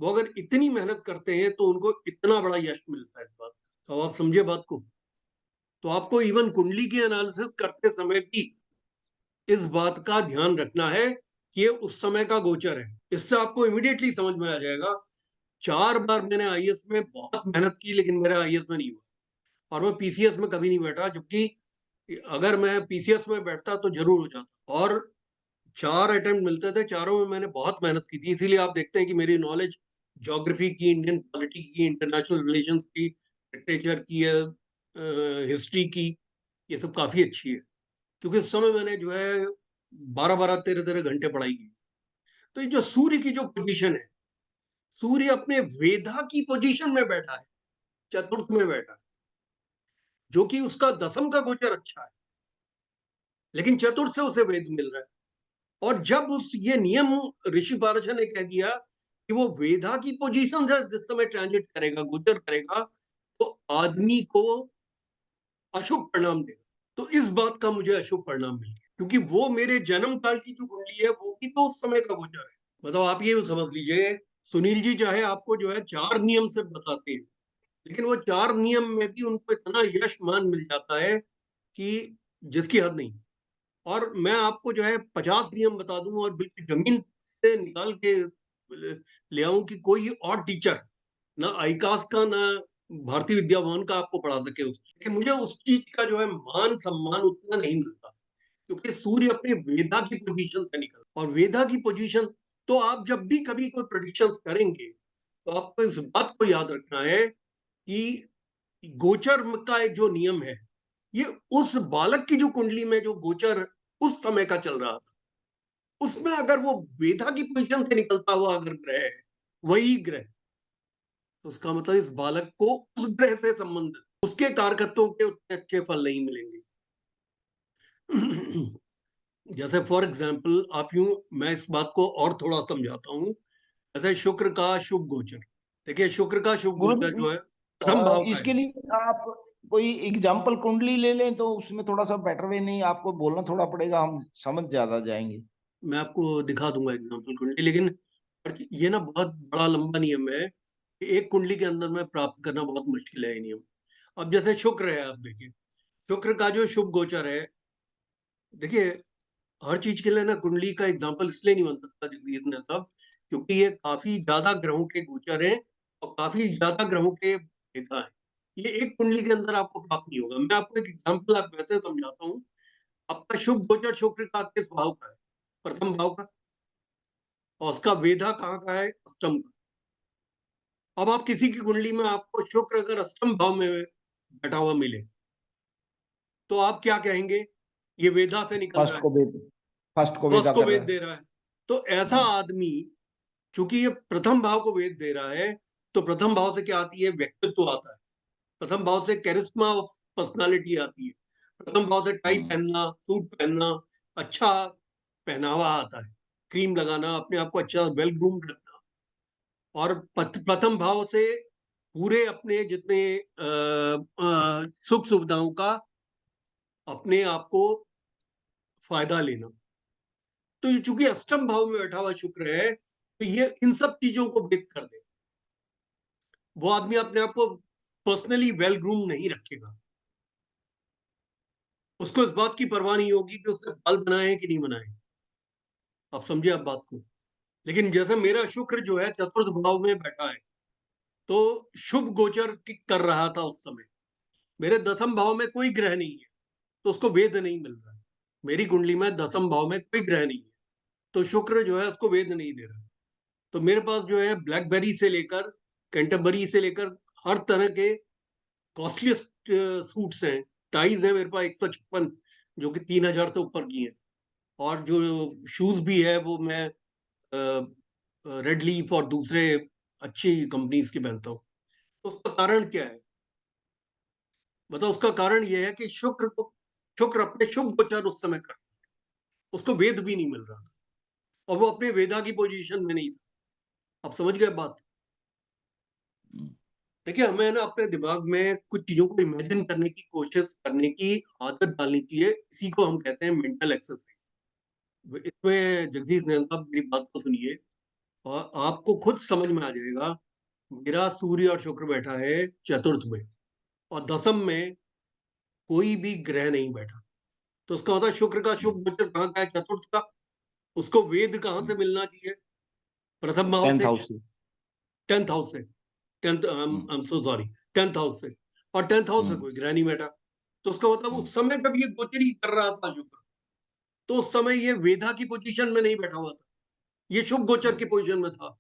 वो अगर इतनी मेहनत करते हैं तो उनको इतना बड़ा यश मिलता है इस बात का। तो आप समझे बात को। तो आपको इवन कुंडली की एनालिसिस करते समय भी इस बात का ध्यान रखना है कि ये उस समय का गोचर है। इससे आपको इमीडिएटली समझ में आ जाएगा। 4 बार मैंने आईएएस में बहुत मेहनत की, लेकिन मेरा आईएएस में नहीं हुआ और मैं पीसीएस में कभी नहीं बैठा, जबकि अगर मैं पीसीएस में बैठता तो जरूर हो जाता। और 4 अटेम्प्ट मिलते थे, चारों में मैंने बहुत मेहनत की थी। इसीलिए आप देखते हैं कि मेरी नॉलेज ज्योग्राफी की, इंडियन पॉलिटी की, इंटरनेशनल रिलेशंस की, लिटरेचर की, हिस्ट्री की, ये सब काफी अच्छी है, क्योंकि उस समय मैंने जो है 12-12, 13-13 घंटे पढ़ाई की। तो ये जो सूर्य की जो पोजीशन है, सूर्य अपने वेधा की पोजीशन में बैठा है, चतुर्थ में बैठा है, जो कि उसका दसम का गोचर अच्छा है, लेकिन चतुर्थ से उसे वेद मिल रहा है। और जब उस ये नियम ऋषि पारशर ने कह दिया कि वो वेधा की पोजीशन से जिस समय ट्रांजिट करेगा, गोचर करेगा, तो आदमी को अशुभ परिणाम देगा। तो इस बात का मुझे अशुभ परिणाम मिल गया, क्योंकि वो मेरे जन्म काल की जो कुंडली है वो भी तो उस समय का गोचर है। मतलब आप ये समझ लीजिए, सुनील जी चाहे आपको जो है 4 नियम से बताते हैं, लेकिन वो 4 नियम में भी उनको इतना यश मान मिल जाता है कि जिसकी हद नहीं। और मैं आपको जो है 50 नियम बता दूं और बिल्कुल जमीन से निकाल के ले आऊं कि कोई और टीचर ना आईकास का ना भारतीय विद्या भवन का आपको पढ़ा सके उसकी। लेकिन मुझे उस चीज का जो है मान सम्मान उतना नहीं मिलता, क्योंकि सूर्य अपने वेदा की पोजीशन से निकल, और वेदा की पोजीशन, तो आप जब भी कभी कोई प्रेडिक्शंस करेंगे तो आपको इस बात को याद रखना है कि गोचर का एक जो नियम है, ये उस बालक की जो कुंडली में जो गोचर उस समय का चल रहा था, उसमें अगर वो वेदा की पोजीशन से निकलता हुआ अगर ग्रह है, वही ग्रह, तो उसका मतलब इस बालक को उस ग्रह से संबंधित उसके कारकत्वों के उतने अच्छे फल नहीं मिलेंगे। जैसे फॉर एग्जाम्पल आप यूं, मैं इस बात को और थोड़ा समझाता हूं। जैसे शुक्र का शुभ गोचर, देखिए शुक्र का शुभ गोचर जो है असंभाव का इसके है। लिए आप कोई एग्जाम्पल कुंडली ले लें तो उसमें थोड़ा सा बेटर वे, नहीं आपको बोलना थोड़ा पड़ेगा, हम समझ ज्यादा जाएंगे। मैं आपको दिखा दूंगा एग्जाम्पल कुंडली, लेकिन ये ना बहुत बड़ा लंबा नियम है कि एक कुंडली के अंदर में प्राप्त करना बहुत मुश्किल है ये नियम। अब जैसे शुक्र है, आप देखिए शुक्र का जो शुभ गोचर है, देखिए हर चीज के लिए ना कुंडली का एग्जाम्पल इसलिए नहीं बन सकता जगदीश ने साहब, क्योंकि ये काफी ज्यादा ग्रहों के गोचर हैं और काफी ज्यादा ग्रहों के भेदा है। ये एक कुंडली के अंदर आपको प्राप्त नहीं होगा। मैं आपको एक एग्जाम्पल आप वैसे समझाता हूँ। आपका शुभ गोचर शुक्र का किस भाव का है? प्रथम भाव का। और उसका वेधा कहाँ का है? अष्टम का। अब आप किसी की कुंडली में आपको शुक्र अगर अष्टम भाव में बैठा हुआ मिले तो आप क्या कहेंगे? ये वेधा से निकल रहा फर्स्ट है, को वेद, फर्स्ट को फर्स्ट वेदा को कर रहा वेद है। दे रहा है। तो ऐसा हाँ। आदमी, चूंकि ये प्रथम भाव को वेद दे रहा है, तो प्रथम भाव से क्या आती है? व्यक्तित्व आता है। प्रथम भाव से कैरिस्मा ऑफ पर्सनालिटी आती है। प्रथम भाव से टाई पहनना, सूट पहनना, अच्छा पहनावा आता है, क्रीम लगाना, अपने आप को अच्छा वेल ग्रूम्ड रखना। और प्रथम भाव से पूरे अपने जितने सुख सुविधाओं का अपने आप को फायदा लेना। तो ये चूंकि अष्टम भाव में बैठा हुआ शुक्र है, तो ये इन सब चीजों को भेद कर दे। वो आदमी अपने आप को पर्सनली वेल ग्रूम नहीं रखेगा। उसको इस बात की परवाह नहीं होगी कि उसने बाल बनाए हैं कि नहीं बनाए। आप समझे आप बात को? लेकिन जैसे मेरा शुक्र जो है चतुर्थ भाव में बैठा है, तो शुभ गोचर कर रहा था उस समय। मेरे दसम भाव में कोई ग्रह नहीं है, तो उसको वेद नहीं मिल रहा है। मेरी कुंडली में दसम भाव में कोई ग्रह नहीं है, तो शुक्र जो है उसको वेद नहीं दे रहा। तो मेरे पास जो है ब्लैकबेरी से लेकर कैंटरबरी से लेकर हर तरह के कॉस्टलीस्ट सूट्स हैं, टाइज है मेरे पास 156 जो कि 3000 से ऊपर की हैं। और जो शूज भी है वो मैं रेड लीफ और दूसरे अच्छी कंपनीज के पहनता हूँ। तो उसका कारण क्या है? मतलब उसका कारण यह है कि शुक्र अपने शुभ गोचर उस समय कर, उसको वेद भी नहीं मिल रहा था और वो अपने वेदा की पोजीशन में नहीं था। आप समझ गए बात? देखिए हमें ना अपने दिमाग में कुछ चीजों को इमेजिन करने की कोशिश करने की आदत डालनी चाहिए। इसी को हम कहते हैं मेंटल एक्सरसाइज। इसमें जगदीश नैन साहब मेरी बात को सुनिए और आपको खुद समझ में आ जाएगा। मेरा सूर्य और शुक्र बैठा है चतुर्थ में और दसम में कोई भी ग्रह नहीं बैठा। तो उसका मतलब शुक्र का शुभ गोचर कहाँ का है? चतुर्थ का। उसको वेद कहाँ से मिलना चाहिए? प्रथम भाव 10th से, हाउस से। 10th हाउस से। Tenth, I am so sorry, 10th house से। और 10th हाउस में कोई ग्रह नहीं बैठा। तो उसका मतलब उस समय जब ये गोचर ही कर रहा था शुक्र, तो उस समय ये वेदा की पोजीशन में नहीं बैठा हुआ था, ये शुभ गोचर की पोजीशन में था।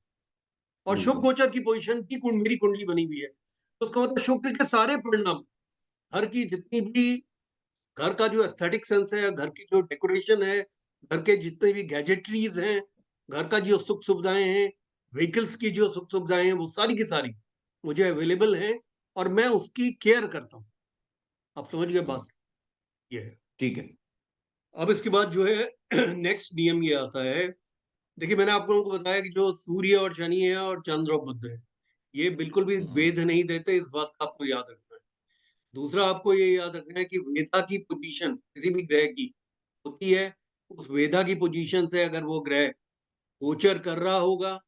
और शुभ गोचर की पोजीशन की मेरी कुंडली बनी हुई है। तो उसका मतलब शुक्र के सारे परिणाम, घर की जितनी भी, घर का जो एस्थेटिक सेंस है, घर की जो डेकोरेशन है, घर के जितने भी गैजेटरीज हैं, घर का जो सुख सुविधाएं हैं, व्हीकल्स की जो सुख सुविधाएं हैं, वो सारी की सारी मुझे अवेलेबल हैं और मैं उसकी केयर करता हूँ। आप समझ गए बात? ये है। ठीक है। अब इसके बाद जो है नेक्स्ट नियम ये आता है। देखिए मैंने आप लोगों को बताया कि जो सूर्य और शनि है और चंद्र और बुध है, ये बिल्कुल भी वेद नहीं देते। इस बात का आपको याद रखना है। दूसरा आपको ये याद रखना है कि वेदा की पोजीशन किसी भी ग्रह की होती है। उस वेदा की पोजीशन से अगर वो ग्रह गोचर कर रहा होगा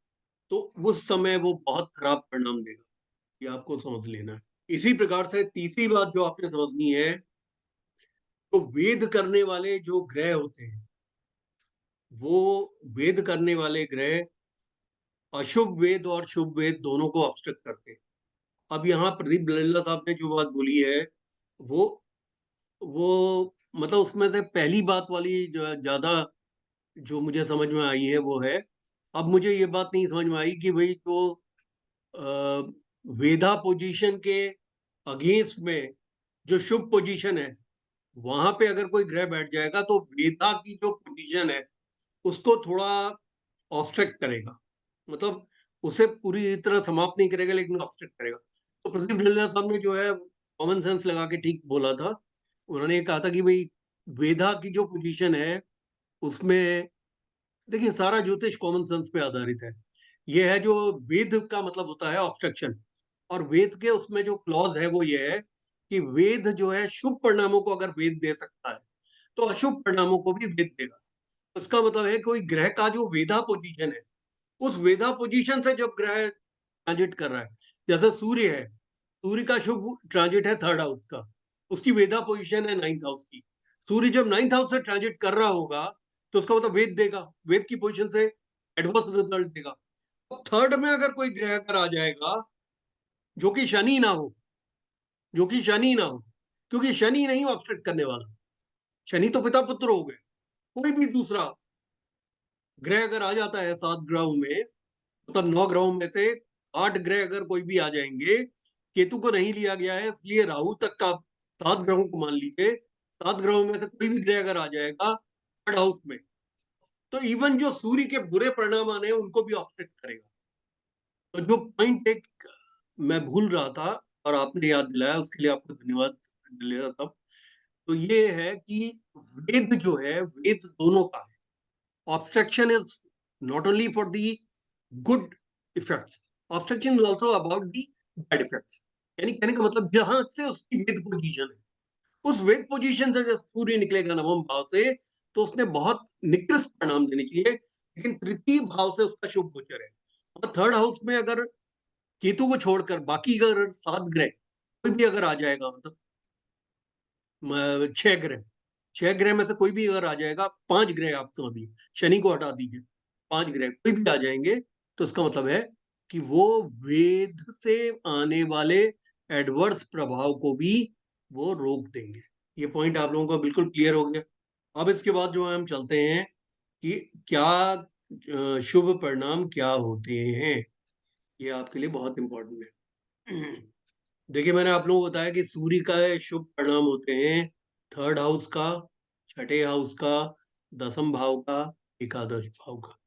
तो उस समय वो बहुत खराब परिणाम देगा। ये आपको समझ लेना है। इसी प्रकार से तीसरी बात जो आपने समझनी है, तो वेद करने वाले जो ग्रह होते हैं, वो वेद करने वाले ग्रह अशुभ वेद और शुभ वेद दोनों को ऑब्स्ट्रक्ट करते हैं। अब यहाँ प्रदीप लल्ला साहब ने जो बात बोली है, वो वो मतलब उसमें से पहली बात वाली जो ज्यादा जो मुझे समझ में आई है वो है। अब मुझे ये बात नहीं समझ में आई कि भाई जो वेदा पोजीशन के अगेंस्ट में जो शुभ पोजीशन है, वहां पे अगर कोई ग्रह बैठ जाएगा तो वेदा की जो पोजीशन है उसको थोड़ा ऑब्स्ट्रक्ट करेगा। मतलब उसे पूरी तरह समाप्त नहीं करेगा लेकिन ऑब्स्ट्रक्ट करेगा। तो प्रदीप लल्ला साहब ने जो है कॉमन सेंस लगा के ठीक बोला था। उन्होंने ये कहा था कि भाई वेदा की जो पोजीशन है उसमें, देखिए सारा ज्योतिष कॉमन सेंस पे आधारित है। ये है जो वेद का मतलब होता है ऑब्स्ट्रक्शन। और वेद के उसमें जो क्लॉज है वो ये है कि वेद जो है शुभ परिणामों को अगर वेद दे सकता है तो अशुभ परिणामों को भी वेद देगा। उसका मतलब है कोई ग्रह का जो वेधा पोजीशन है, उस वेधा पोजीशन से जब ग्रह ट्रांजिट कर रहा है, जैसे सूर्य है, सूर्य का शुभ ट्रांजिट है थर्ड हाउस का, उसकी वेदा पोजीशन है नाइन्थ हाउस की। सूर्य जब नाइन्थ हाउस से ट्रांजिट कर रहा होगा तो उसका मतलब वेद देगा, वेद की पोजीशन से एडवर्स रिजल्ट देगा। अब थर्ड में अगर कोई ग्रह कर आ जाएगा जो कि शनि ना हो, जो कि शनि ना हो, क्योंकि शनि नहीं ऑब्स्ट्रक्ट करने वाला, शनि तो पिता पुत्र हो गए, कोई भी दूसरा ग्रह अगर आ जाता है 7 ग्रहों में, मतलब 9 ग्रहों में से 8 ग्रह अगर कोई भी आ जाएंगे, केतु को नहीं लिया गया है इसलिए राहु तक का 7 ग्रहों को मान लीजिए, 7 ग्रहों में से कोई भी ग्रह अगर आ जाएगा थर्ड हाउस में, तो इवन जो सूर्य के बुरे परिणाम आने हैं उनको भी ऑफसेट करेगा। तो जो पॉइंट एक मैं भूल रहा था और आपने याद दिलाया, उसके लिए आपको धन्यवाद ले रहा था, तो ये है कि वेद जो है, वेद दोनों का है। Obstruction is not only for the good effects, obstruction is also about the bad effects. यानी कहने का मतलब जहां से उसकी वेद पोजीशन है, उस वेद पोजीशन से जब सूर्य निकलेगा नवम भाव से, तो उसने बहुत निकृष्ट परिणाम देने के लिए, लेकिन तृतीय भाव से उसका शुभ गोचर है। और थर्ड हाउस में अगर केतु को छोड़कर बाकी अगर 7 ग्रह कोई भी अगर आ जाएगा, मतलब 6 ग्रह, 6 ग्रह में से कोई भी अगर आ जाएगा, 5 ग्रह आप तो अभी शनि को हटा दीजिए, 5 ग्रह कोई भी आ जाएंगे, तो इसका मतलब है कि वो वेद से आने वाले एडवर्स प्रभाव को भी वो रोक देंगे। ये पॉइंट आप लोगों को बिल्कुल क्लियर हो गया। अब इसके बाद जो है हम चलते हैं कि क्या शुभ परिणाम क्या होते हैं, ये आपके लिए बहुत इंपॉर्टेंट है। देखिए मैंने आप लोगों को बताया कि सूर्य का शुभ परिणाम होते हैं थर्ड हाउस का, छठे हाउस का, दसम भाव का, एकादश भाव का।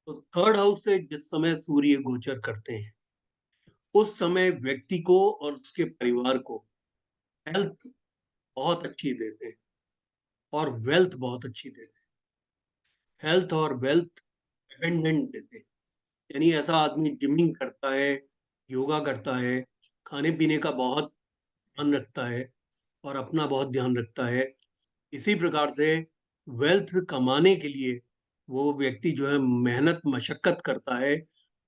तो थर्ड हाउस से जिस समय सूर्य गोचर करते हैं, उस समय व्यक्ति को और उसके परिवार को हेल्थ बहुत अच्छी देते हैं और वेल्थ बहुत अच्छी देते हैं। हेल्थ और वेल्थ अबेंडेंट देते हैं। यानी ऐसा आदमी जिमिंग करता है, योगा करता है, खाने पीने का बहुत ध्यान रखता है और अपना बहुत ध्यान रखता है। इसी प्रकार से वेल्थ कमाने के लिए वो व्यक्ति जो है मेहनत मशक्कत करता है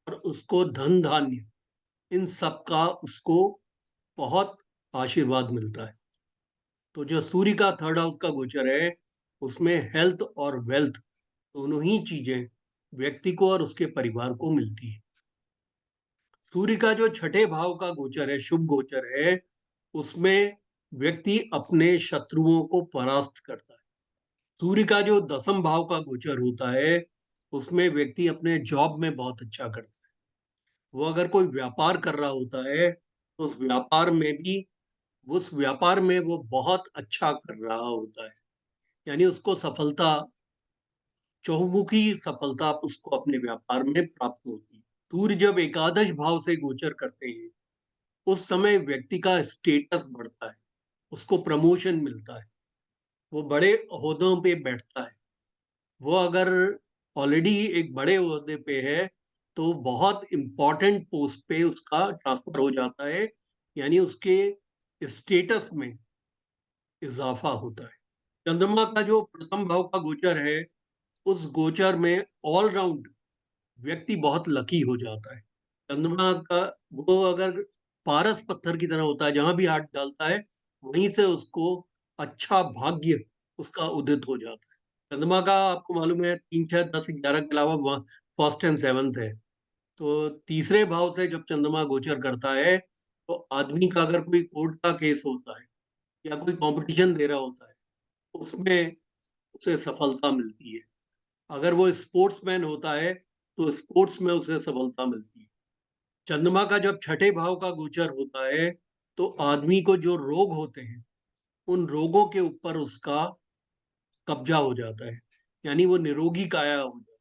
और उसको धन धान्य इन सब का उसको बहुत आशीर्वाद मिलता है। तो जो सूर्य का थर्ड हाउस का गोचर है, उसमें हेल्थ और वेल्थ दोनों ही चीजें व्यक्ति को और उसके परिवार को मिलती है। सूर्य का जो छठे भाव का गोचर है, शुभ गोचर है, उसमें व्यक्ति अपने शत्रुओं को परास्त करता है। सूर्य का जो दसम भाव का गोचर होता है, उसमें व्यक्ति अपने जॉब में बहुत अच्छा करता है। वो अगर कोई व्यापार कर रहा होता है तो उस व्यापार में वो बहुत अच्छा कर रहा होता है। यानी उसको सफलता, चहुमुखी सफलता उसको अपने व्यापार में प्राप्त होती है। सूर्य जब एकादश भाव से गोचर करते हैं, उस समय व्यक्ति का स्टेटस बढ़ता है, उसको प्रमोशन मिलता है, वो बड़े ओहदों पे बैठता है। वो अगर ऑलरेडी एक बड़े ओहदे पे है तो बहुत इंपॉर्टेंट पोस्ट पे उसका ट्रांसफर हो जाता है, यानी उसके स्टेटस में इजाफा होता है। चंद्रमा का जो प्रथम भाव का गोचर है, उस गोचर में ऑलराउंड व्यक्ति बहुत लकी हो जाता है। चंद्रमा का वो अगर पारस पत्थर की तरह होता है, जहां भी हाथ डालता है वहीं से उसको अच्छा भाग्य उसका उदित हो जाता है। चंद्रमा का आपको मालूम है 3, 6, 10, 11 के अलावा फर्स्ट एंड सेवंथ है। तो तीसरे भाव से जब चंद्रमा गोचर करता है, तो आदमी का अगर कोई कोर्ट का केस होता है या कोई कंपटीशन दे रहा होता है, उसमें उसे सफलता मिलती है। अगर वो स्पोर्ट्समैन होता है तो स्पोर्ट्स में उसे सफलता मिलती है। चंद्रमा का जब छठे भाव का गोचर होता है, तो आदमी को जो रोग होते हैं, उन रोगों के ऊपर उसका कब्जा हो जाता है, यानी वो निरोगी काया हो जाता है,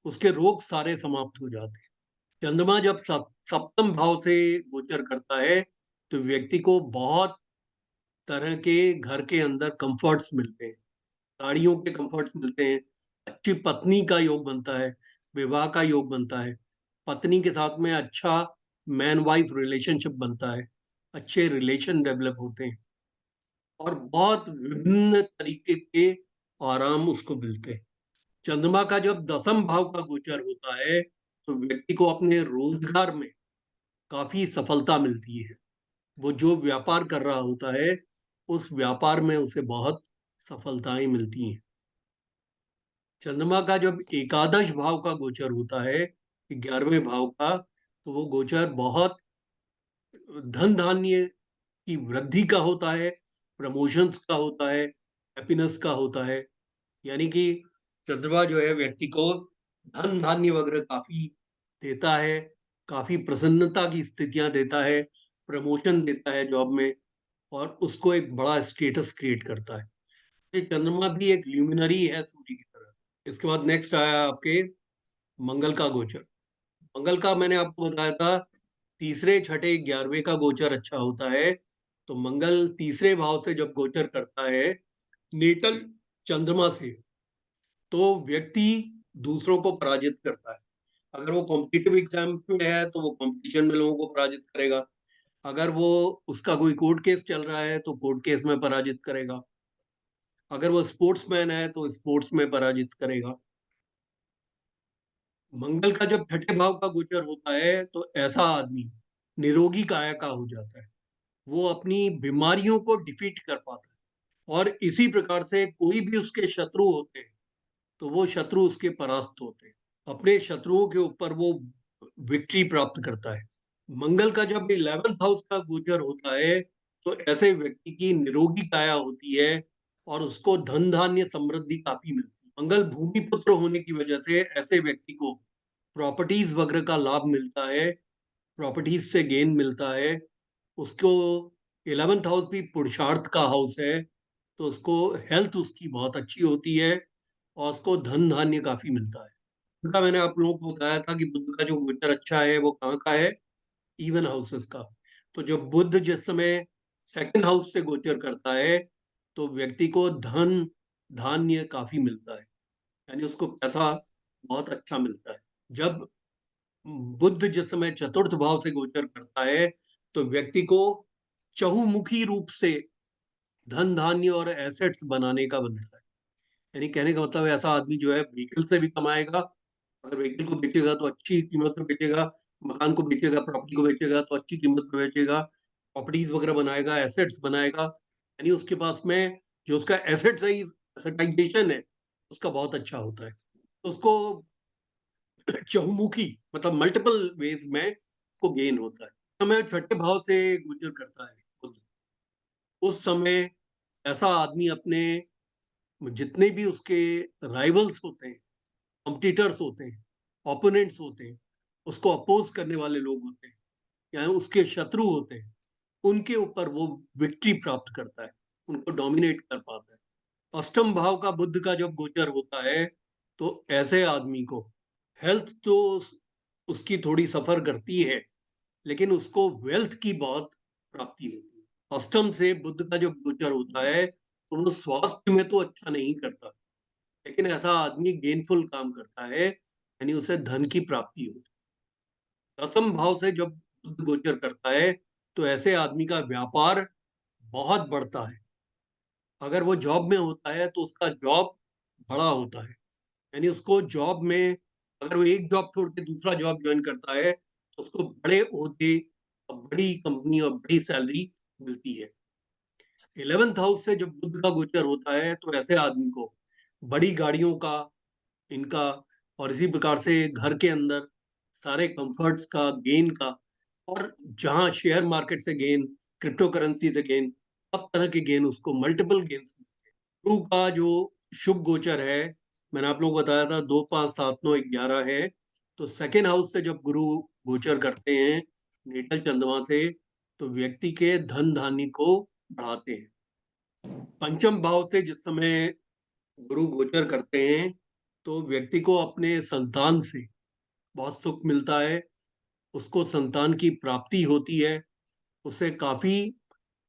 उसके रोग सारे समाप्त हो जाते हैं। चंद्रमा जब सप्तम भाव से गोचर करता है, तो व्यक्ति को बहुत तरह के घर के अंदर कंफर्ट्स मिलते हैं, गाड़ियों के कंफर्ट्स मिलते हैं, अच्छी पत्नी का योग बनता है, विवाह का योग बनता है, पत्नी के साथ में अच्छा मैन वाइफ रिलेशनशिप बनता है, अच्छे रिलेशन डेवलप होते हैं और बहुत विभिन्न तरीके के आराम उसको मिलते हैं। चंद्रमा का जब 10वें भाव का गोचर होता है तो व्यक्ति को अपने रोजगार में काफी सफलता मिलती है। वो जो व्यापार कर रहा होता है उस व्यापार में उसे बहुत सफलताएं मिलती हैं। चंद्रमा का जब एकादश भाव का गोचर होता है, 11वें भाव का, तो वो गोचर बहुत धन धान्य की वृद्धि का होता है, प्रमोशंस का होता है, हैप्पीनेस का होता है। यानी कि चंद्रमा जो है व्यक्ति को धन धान्य वगैरह काफी देता है, काफी प्रसन्नता की स्थितियां देता है, प्रमोशन देता है जॉब में, और उसको एक बड़ा स्टेटस क्रिएट करता है। ये चंद्रमा भी एक ल्यूमिनरी है सूर्य की तरह। इसके बाद नेक्स्ट आया आपके मंगल का गोचर। मंगल का मैंने आपको बताया था तीसरे, छठे, 11वें का गोचर अच्छा होता है। तो मंगल तीसरे भाव से जब गोचर करता है नेटल चंद्रमा से, तो व्यक्ति दूसरों को पराजित करता है। अगर वो कॉम्पिटिटिव एग्जाम में है तो वो कंपटीशन में लोगों को पराजित करेगा। अगर वो उसका कोई कोर्ट केस चल रहा है तो कोर्ट केस में पराजित करेगा। अगर वो स्पोर्ट्समैन है तो स्पोर्ट्स में पराजित करेगा। मंगल का जब छठे भाव का गोचर होता है तो ऐसा आदमी निरोगी काया का हो जाता है। वो अपनी बीमारियों को डिफीट कर पाता है, और इसी प्रकार से कोई भी उसके शत्रु होते हैं तो वो शत्रु उसके परास्त होते हैं। अपने शत्रुओं के ऊपर वो विक्ट्री प्राप्त करता है। मंगल का जब 11th हाउस का गोचर होता है तो ऐसे व्यक्ति की निरोगी काया होती है और उसको धन धान्य समृद्धि काफी मिलती है। मंगल भूमि पुत्र होने की वजह से ऐसे व्यक्ति को प्रॉपर्टीज वगैरह का लाभ मिलता है, प्रॉपर्टीज से गेन मिलता है। उसको 11th हाउस भी पुरुषार्थ का हाउस है, तो उसको हेल्थ उसकी बहुत अच्छी होती है और उसको धन धान्य काफी मिलता है। उनका मैंने आप लोगों को बताया था कि बुध का जो गोचर अच्छा है वो कहाँ का है, इवन हाउसेस का। तो जब बुध जिस समय सेकंड हाउस से गोचर करता है तो व्यक्ति को धन धान्य काफी मिलता है, यानी उसको पैसा बहुत अच्छा मिलता है। जब बुध जिस समय चतुर्थ भाव से गोचर करता है तो व्यक्ति को चहुमुखी रूप से धन धान्य और एसेट्स बनाने का बनता है। यानी कहने का मतलब ऐसा आदमी जो है व्हीकल से भी कमाएगा। अगर व्हीकल को बेचेगा तो अच्छी कीमत में बेचेगा, मकान को बेचेगा, प्रॉपर्टी को बेचेगा तो अच्छी कीमत में बेचेगा, प्रॉपर्टीज वगैरह बनाएगा, एसेट्स बनाएगा। यानी उसके पास में जो उसका एसेट है, एसेटाइजेशन है, उसका बहुत अच्छा होता है। तो उसको चहुमुखी मतलब मल्टीपल वेज में उसको गेन होता है। समय छठे भाव से गुजर करता है बुध, उस समय ऐसा आदमी अपने जितने भी उसके राइवल्स होते हैं, कॉम्पिटिटर्स होते हैं, ओपोनेंट्स होते हैं, उसको अपोज करने वाले लोग होते हैं, यानी उसके शत्रु होते हैं, उनके ऊपर वो विक्ट्री प्राप्त करता है, उनको डोमिनेट कर पाता है। अष्टम भाव का बुध का जब गोचर होता है तो ऐसे आदमी को हेल्थ तो उसकी थोड़ी सफर करती है, लेकिन उसको वेल्थ की बहुत प्राप्ति होती है। अष्टम से बुध का जब गोचर होता है तो वो स्वास्थ्य में तो अच्छा नहीं करता, लेकिन ऐसा आदमी गेनफुल काम करता है, यानी उसे धन की प्राप्ति होती है। दसम भाव से जब बुध गोचर करता है तो ऐसे आदमी का व्यापार बहुत बढ़ता है। अगर वो जॉब में होता है तो उसका जॉब बड़ा होता है, यानी उसको जॉब में अगर वो एक जॉब छोड़ के दूसरा जॉब ज्वाइन करता है तो उसको बड़े ओहदे और बड़ी कंपनी और बड़ी सैलरी मिलती है। 11th हाउस से जब बुध का गोचर होता है तो ऐसे आदमी को बड़ी गाड़ियों का, इनका, और इसी प्रकार से घर के अंदर सारे कंफर्ट्स का, गेन का, और जहां शेयर मार्केट से गेन, क्रिप्टो करेंसी से गेन, सब तरह के गेन, उसको मल्टीपल गेन्स मिलते हैं। गुरु का जो शुभ गोचर है, मैंने आप लोगों को बताया था 2, 5, 7, 9, 11 है। तो सेकेंड हाउस से जब गुरु गोचर करते हैं नेटल चंद्रमा से तो व्यक्ति के धन धान्य को बढ़ाते हैं। पंचम भाव से जिस समय गुरु गोचर करते हैं तो व्यक्ति को अपने संतान से बहुत सुख मिलता है, उसको संतान की प्राप्ति होती है, उसे काफी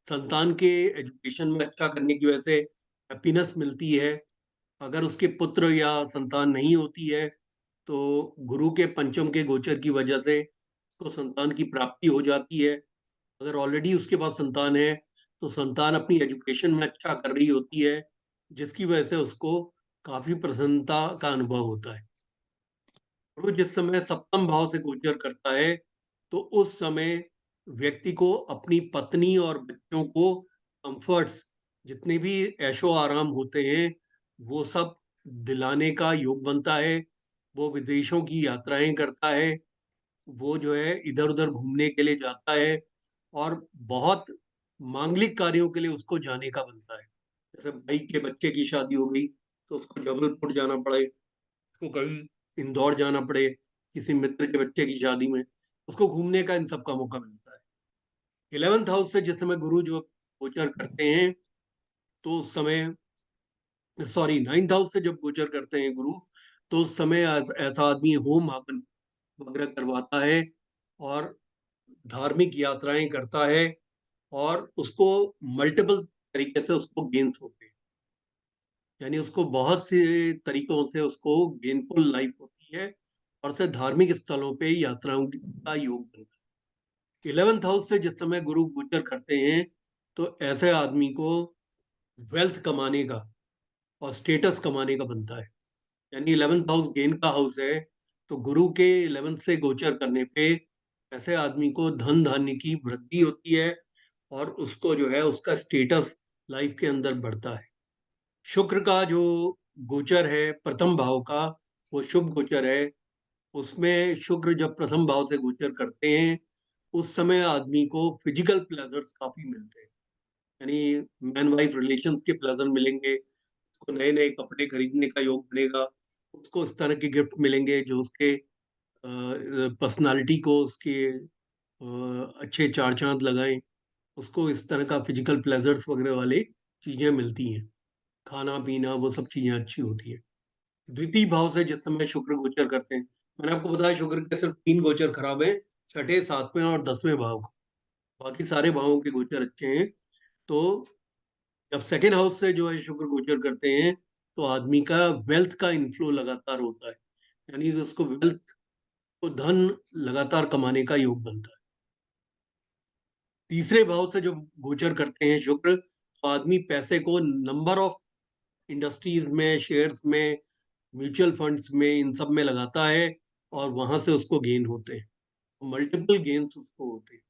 संतान के एजुकेशन में अच्छा करने की वजह से हैप्पीनेस मिलती है। अगर उसके पुत्र या संतान नहीं होती है तो गुरु के पंचम के गोचर की वजह से उसको संतान की प्राप्ति हो जाती है। अगर ऑलरेडी उसके पास संतान है तो संतान अपनी एजुकेशन में अच्छा कर रही होती है जिसकी वजह से उसको काफी प्रसन्नता का अनुभव होता है। गुरु जिस समय सप्तम भाव से गोचर करता है तो उस समय व्यक्ति को अपनी पत्नी और बच्चों को कंफर्ट्स, जितने भी ऐशो आराम होते हैं, वो सब दिलाने का योग बनता है। वो विदेशों की यात्राएं करता है, वो जो है इधर उधर घूमने के लिए जाता है, और बहुत मांगलिक कार्यों के लिए उसको जाने का बनता है। जैसे भाई के बच्चे की शादी हो गई तो उसको जबलपुर जाना पड़े, उसको कहीं इंदौर जाना पड़े, किसी मित्र के बच्चे की शादी में, उसको घूमने का इन सब का मौका मिलता है। 11th हाउस से जिस समय गुरु जो गोचर करते हैं तो उस समय, सॉरी 9th हाउस से जब गोचर करते हैं गुरु, तो उस समय ऐसा आदमी होम हवन वगैरह करवाता है और धार्मिक यात्राएं करता है, और उसको मल्टीपल तरीके से उसको गेन्स होते हैं। यानी उसको बहुत से तरीकों से उसको गेनफुल लाइफ होती है, और से धार्मिक स्थलों पे यात्राओं का योग बनता है। 11th हाउस से जिस समय गुरु गोचर करते हैं तो ऐसे आदमी को वेल्थ कमाने का और स्टेटस कमाने का बनता है। यानी 11th हाउस गेन का हाउस है, तो गुरु के 11th से गोचर करने पे ऐसे आदमी को धन धान्य की वृद्धि होती है, और उसको जो है उसका स्टेटस लाइफ के अंदर बढ़ता है। शुक्र का जो गोचर है प्रथम भाव का, वो शुभ गोचर है। उसमें शुक्र जब प्रथम भाव से गोचर करते हैं उस समय आदमी को फिजिकल प्लेजर्स काफी मिलते हैं। यानी मैन वाइफ रिलेशन के प्लेजर मिलेंगे, उसको नए नए कपड़े खरीदने का योग बनेगा, उसको इस तरह के गिफ्ट मिलेंगे जो उसके पर्सनालिटी को, उसके अच्छे चार चांद लगाएं। उसको इस तरह का फिजिकल प्लेजर्स वगैरह वाली चीजें मिलती हैं, खाना पीना वो सब चीजें अच्छी होती है। द्वितीय भाव से जिस समय शुक्र गोचर करते हैं, मैंने आपको बताया शुक्र के सिर्फ 3 गोचर खराब है, छठे, सातवें और 10वें भाव का, बाकी सारे भावों के गोचर अच्छे हैं। तो जब सेकेंड हाउस से जो है शुक्र गोचर करते हैं तो आदमी का वेल्थ का इनफ्लो लगातार होता है, यानी उसको वेल्थ को धन लगातार कमाने का योग बनता है। तीसरे भाव से जो गोचर करते हैं शुक्र, तो आदमी पैसे को नंबर ऑफ इंडस्ट्रीज में, शेयर्स में, म्यूचुअल फंड्स में, इन सब में लगाता है, और वहां से उसको गेन होते हैं, मल्टीपल गेन्स उसको होते हैं।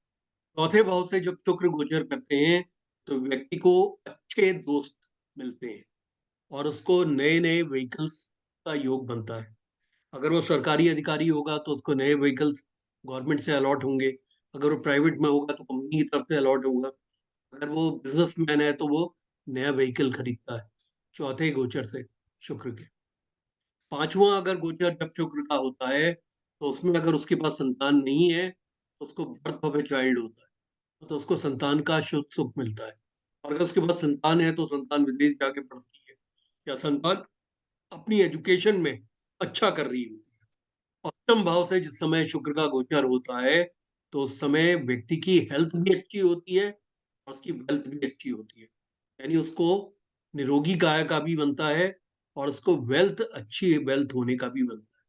चौथे भाव से जब शुक्र गोचर करते हैं तो व्यक्ति को अच्छे दोस्त मिलते हैं, और उसको नए नए व्हीकल्स का योग बनता है। अगर वो सरकारी अधिकारी होगा तो उसको नए व्हीकल्स गवर्नमेंट से अलॉट होंगे, अगर वो प्राइवेट में होगा तो कंपनी की तरफ से अलॉट होगा, अगर वो बिजनेसमैन है तो वो नया व्हीकल खरीदता है, चौथे गोचर से शुक्र के। पांचवा अगर गोचर जब शुक्र का होता है तो उसमें अगर उसके पास संतान नहीं है तो उसको बर्थ ऑफ ए चाइल्ड होता है, तो उसको संतान का शुभ सुख मिलता है। और अगर उसके पास संतान है तो संतान विदेश जाके पढ़ती है, या संतान अपनी एजुकेशन में अच्छा कर रही होती है। अष्टम भाव से जिस समय शुक्र का गोचर होता है तो उस समय व्यक्ति की हेल्थ भी अच्छी होती है और उसकी वेल्थ भी अच्छी होती है, यानी उसको निरोगी काय का भी बनता है, और उसको वेल्थ, अच्छी वेल्थ होने का भी बनता है।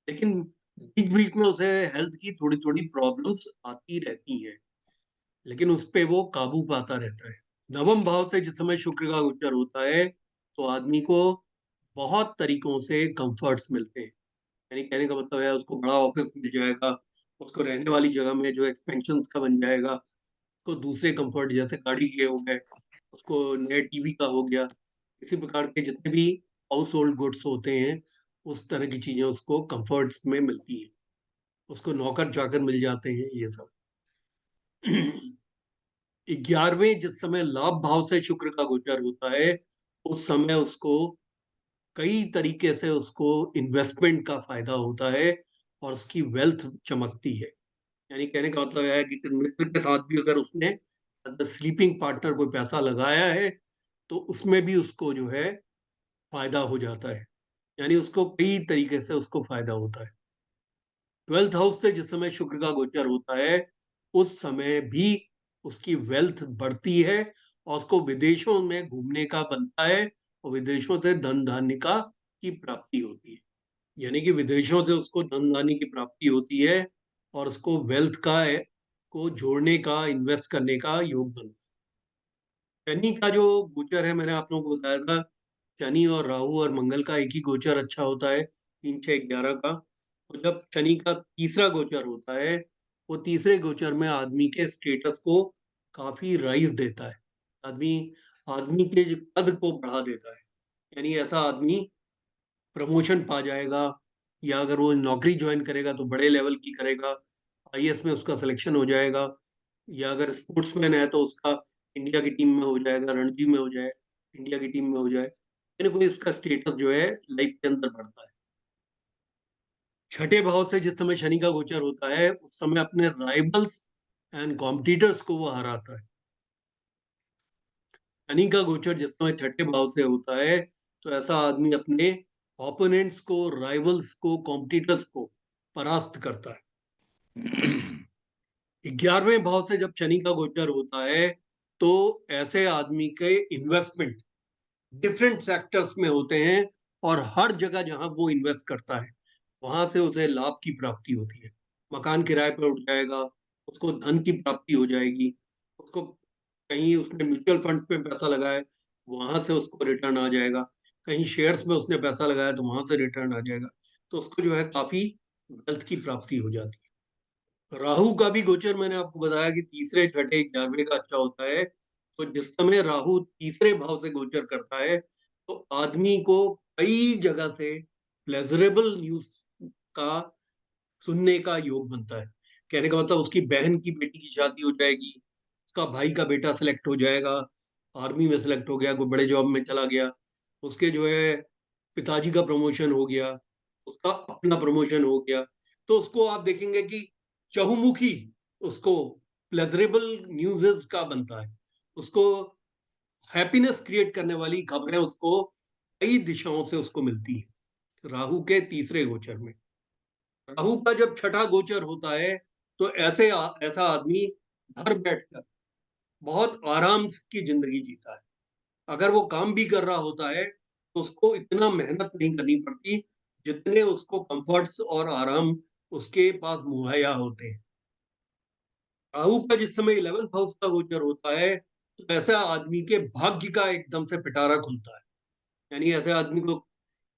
लेकिन बीच बीच में उसे हेल्थ की थोड़ी थोड़ी प्रॉब्लम्स आती रहती हैं, लेकिन उस पे वो काबू पाता रहता है। नवम भाव से जिस समय शुक्र का गोचर होता है तो आदमी को बहुत तरीकों से कंफर्ट्स मिलते हैं। यानी कहने का मतलब है उसको बड़ा ऑफिस मिल जाएगा, उसको रहने वाली जगह में जो एक्सपेंशन का बन जाएगा, उसको दूसरे कंफर्ट जैसे गाड़ी के हो गए, उसको नए टीवी का हो गया, इसी प्रकार के जितने भी हाउस होल्ड गुड्स होते हैं उस तरह की चीजें उसको कंफर्ट्स में मिलती हैं, उसको नौकर चाकर मिल जाते हैं ये सब। 11वें जिस समय लाभ भाव से शुक्र का गोचर होता है उस समय उसको कई तरीके से उसको इन्वेस्टमेंट का फायदा होता है, और उसकी वेल्थ चमकती है। यानी कहने का मतलब है कि मित्र के साथ भी अगर उसने स्लीपिंग पार्टनर कोई पैसा लगाया है तो उसमें भी उसको जो है फायदा हो जाता है, यानी उसको कई तरीके से उसको फायदा होता है। 12th हाउस से जिस समय शुक्र का गोचर होता है उस समय भी उसकी वेल्थ बढ़ती है, और उसको विदेशों में घूमने का बनता है, और विदेशों से धन धान्य का की प्राप्ति होती है। यानी कि विदेशों से उसको धन धान्य की प्राप्ति होती है, और उसको वेल्थ का को जोड़ने का, इन्वेस्ट करने का योग बनता है। शनि का जो गोचर है मैंने आप लोगों को बताया था शनि और राहु और मंगल का एक ही गोचर अच्छा होता है 3, 6, 11 का। तो जब शनि का तीसरा गोचर होता है, वो तीसरे गोचर में आदमी के स्टेटस को काफी राइज देता है, आदमी आदमी के जो कद को बढ़ा देता है। यानी ऐसा आदमी प्रमोशन पा जाएगा, या अगर वो नौकरी ज्वाइन करेगा तो बड़े लेवल की करेगा, आईएएस में उसका सिलेक्शन हो जाएगा, या अगर स्पोर्ट्समैन है तो उसका इंडिया की टीम में हो जाएगा, रणजी में हो जाए, इंडिया की टीम में हो जाए, यानी कोई उसका स्टेटस जो है लाइफ के अंदर बढ़ता है। छठे भाव से जिस समय शनि का गोचर होता है, उस समय अपने राइवल्स एंड कॉम्पिटिटर्स को वो हराता है। शनि का गोचर जिस समय छठे भाव से होता है, तो ऐसा आदमी अपने ओपोनेंट्स को, राइवल्स को, कॉम्पिटिटर्स को परास्त करता है। 11वें भाव से जब शनि का गोचर होता है, तो ऐसे आदमी के इन्वेस्टमेंट डिफरेंट सेक्टर्स में होते हैं, और हर जगह जहां वो इन्वेस्ट करता है वहां से उसे लाभ की प्राप्ति होती है। मकान किराए पर उठ जाएगा, उसको धन की प्राप्ति हो जाएगी, उसको कहीं उसने म्यूचुअल फंड्स पे पैसा लगाया, वहां से उसको रिटर्न आ जाएगा, कहीं शेयर्स में उसने पैसा लगाया तो वहां से रिटर्न आ जाएगा, तो उसको जो है काफी वेल्थ की प्राप्ति हो जाती है। राहु का भी गोचर मैंने आपको बताया कि तीसरे, छठे, 11वें का अच्छा होता है। तो जिस समय राहु तीसरे भाव से गोचर करता है, तो आदमी को कई जगह से प्लेजरेबल न्यूज का सुनने का योग बनता है। कहने का मतलब उसकी बहन की बेटी की शादी हो जाएगी, उसका भाई का बेटा सिलेक्ट हो जाएगा, आर्मी में सिलेक्ट हो गया, कोई बड़े जॉब में चला गया, उसके जो है पिताजी का प्रमोशन हो गया, उसका अपना प्रमोशन हो गया। तो उसको आप देखेंगे कि चहुमुखी उसको प्लेजरेबल न्यूज़ का बनता है, उसको हैप्पीनेस क्रिएट करने वाली खबरें उसको कई दिशाओं से उसको मिलती है राहु के तीसरे गोचर में। राहु का जब छठा गोचर होता है, तो ऐसा आदमी घर बैठकर बहुत आराम की जिंदगी जीता है। अगर वो काम भी कर रहा होता है तो उसको इतना मेहनत नहीं करनी पड़ती जितने उसको कंफर्ट्स और आराम उसके पास मुहैया होते हैं। राहु का जिस समय 11th हाउस का गोचर होता है, तो ऐसा आदमी के भाग्य का एकदम से पिटारा खुलता है। यानी ऐसे आदमी को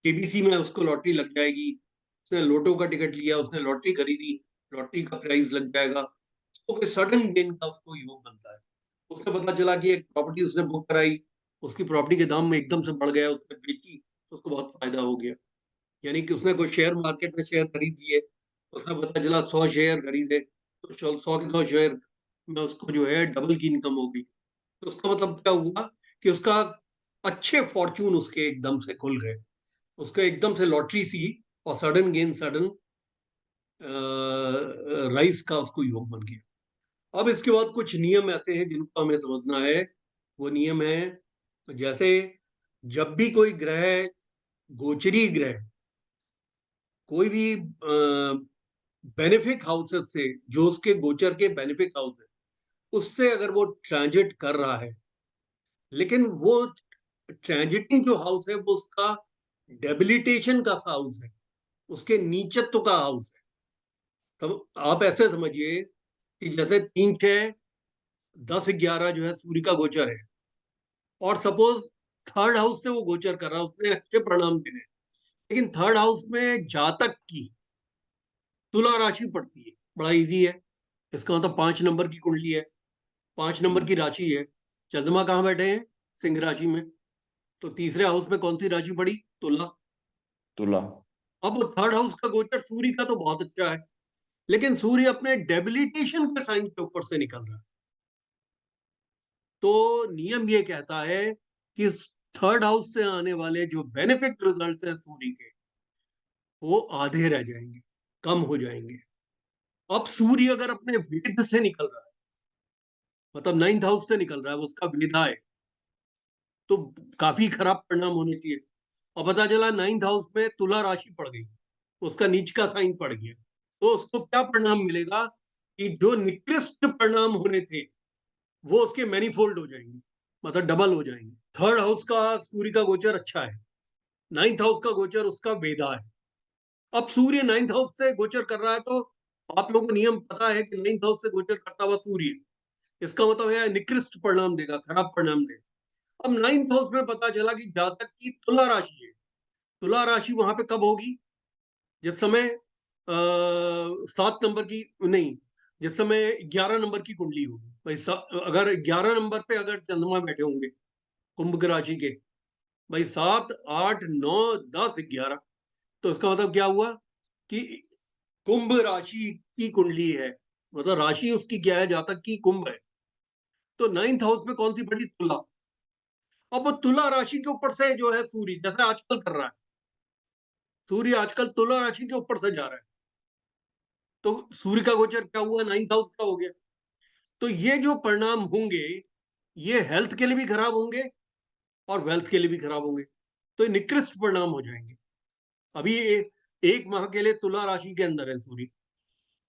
केबीसी में उसको लॉटरी लग जाएगी, उसने लोटो का टिकट लिया, उसने लॉटरी खरीदी, लॉटरी का प्राइस लग जाएगा, उसको कोई सडन गेन का उसको योग बनता है। उससे पता चला कि एक प्रॉपर्टी उसने बुक कराई, उसकी प्रॉपर्टी के दाम में एकदम से बढ़ गया, उसने बेची तो उसको बहुत फायदा हो गया। यानी कि उसने कोई शेयर मार्केट में शेयर खरीद लिए, उसने पता चला 100 शेयर खरीदे, तो 100 के 100 शेयर में उसको जो है डबल की इनकम हो गई। तो उसका मतलब क्या हुआ कि उसका अच्छे फॉर्चून उसके एकदम से खुल गए, उसको एकदम से लॉटरी सी और सडन गेन, सडन राइस का उसको योग बन गया। अब इसके बाद कुछ नियम ऐसे हैं जिनको हमें समझना है। वो नियम है, जैसे जब भी कोई ग्रह, गोचरी ग्रह, कोई भी बेनिफिक हाउसेस से, जो उसके गोचर के बेनिफिक हाउस है, उससे अगर वो ट्रांजिट कर रहा है, लेकिन वो ट्रांजिटिंग जो हाउस है वो उसका डेबिलिटेशन का हाउस है, उसके नीचत्व का हाउस है। तब आप ऐसे समझिए कि जैसे 3, 6, 10, 11 जो है सूर्य का गोचर है, और सपोज थर्ड हाउस से वो गोचर कर रहा है, उसने अच्छे परिणाम देने, लेकिन थर्ड हाउस में जातक की तुला राशि पड़ती है। बड़ा इजी है, इसका मतलब 5 नंबर की कुंडली है, 5 नंबर की राशि है, चंद्रमा कहाँ बैठे हैं? सिंह राशि में। तो तीसरे हाउस में कौन सी राशि पड़ी? तुला। तुला। अब थर्ड हाउस का गोचर सूर्य का तो बहुत अच्छा है, लेकिन सूर्य अपने डेबिलिटेशन के साइन के ऊपर से निकल रहा है। तो नियम ये कहता है कि थर्ड हाउस से आने वाले जो बेनिफिट रिजल्ट है सूर्य के, वो आधे रह जाएंगे, कम हो जाएंगे। अब सूर्य अगर अपने वेद से निकल रहा है, मतलब 9th हाउस से निकल रहा है, उसका वेधा है, तो काफी खराब परिणाम होने चाहिए। और पता चला 9th हाउस में तुला राशि पड़ गई, उसका नीच का साइन पड़ गया, तो उसको क्या परिणाम मिलेगा कि जो निकृष्ट परिणाम होने थे वो उसके मैनीफोल्ड हो जाएंगे, मतलब डबल हो जाएंगे। थर्ड हाउस का सूर्य का गोचर अच्छा है, 9th हाउस का गोचर उसका वेधा है। अब सूर्य 9th हाउस से गोचर कर रहा है, तो आप लोगों को नियम पता है कि 9th हाउस से गोचर करता हुआ सूर्य, इसका मतलब है निकृष्ट परिणाम देगा, खराब परिणाम देगा। अब 9th हाउस में पता चला कि जातक की तुला राशि है। तुला राशि वहां पे कब होगी? जिस समय 7 नंबर की नहीं, जिस समय 11 नंबर की कुंडली होगी भाई। अगर 11 नंबर पे अगर चंद्रमा बैठे होंगे कुंभ की राशि के भाई, 7, 8, 9, 10, 11, तो इसका मतलब क्या हुआ कि कुंभ राशि की कुंडली है, मतलब राशि उसकी क्या है, जातक की कुंभ है। तो 9th हाउस में कौन सी पड़ी? तुला। अब वो तुला राशि के ऊपर से जो है सूर्य, जैसे आजकल कर रहा है, सूर्य आजकल तुला राशि के ऊपर से जा रहा है, तो सूर्य का गोचर क्या हुआ? 9th हाउस का हो गया। तो ये जो परिणाम होंगे, ये हेल्थ के लिए भी खराब होंगे और वेल्थ के लिए भी खराब होंगे, तो ये निकृष्ट परिणाम हो जाएंगे। अभी एक माह के लिए तुला राशि के अंदर है सूर्य।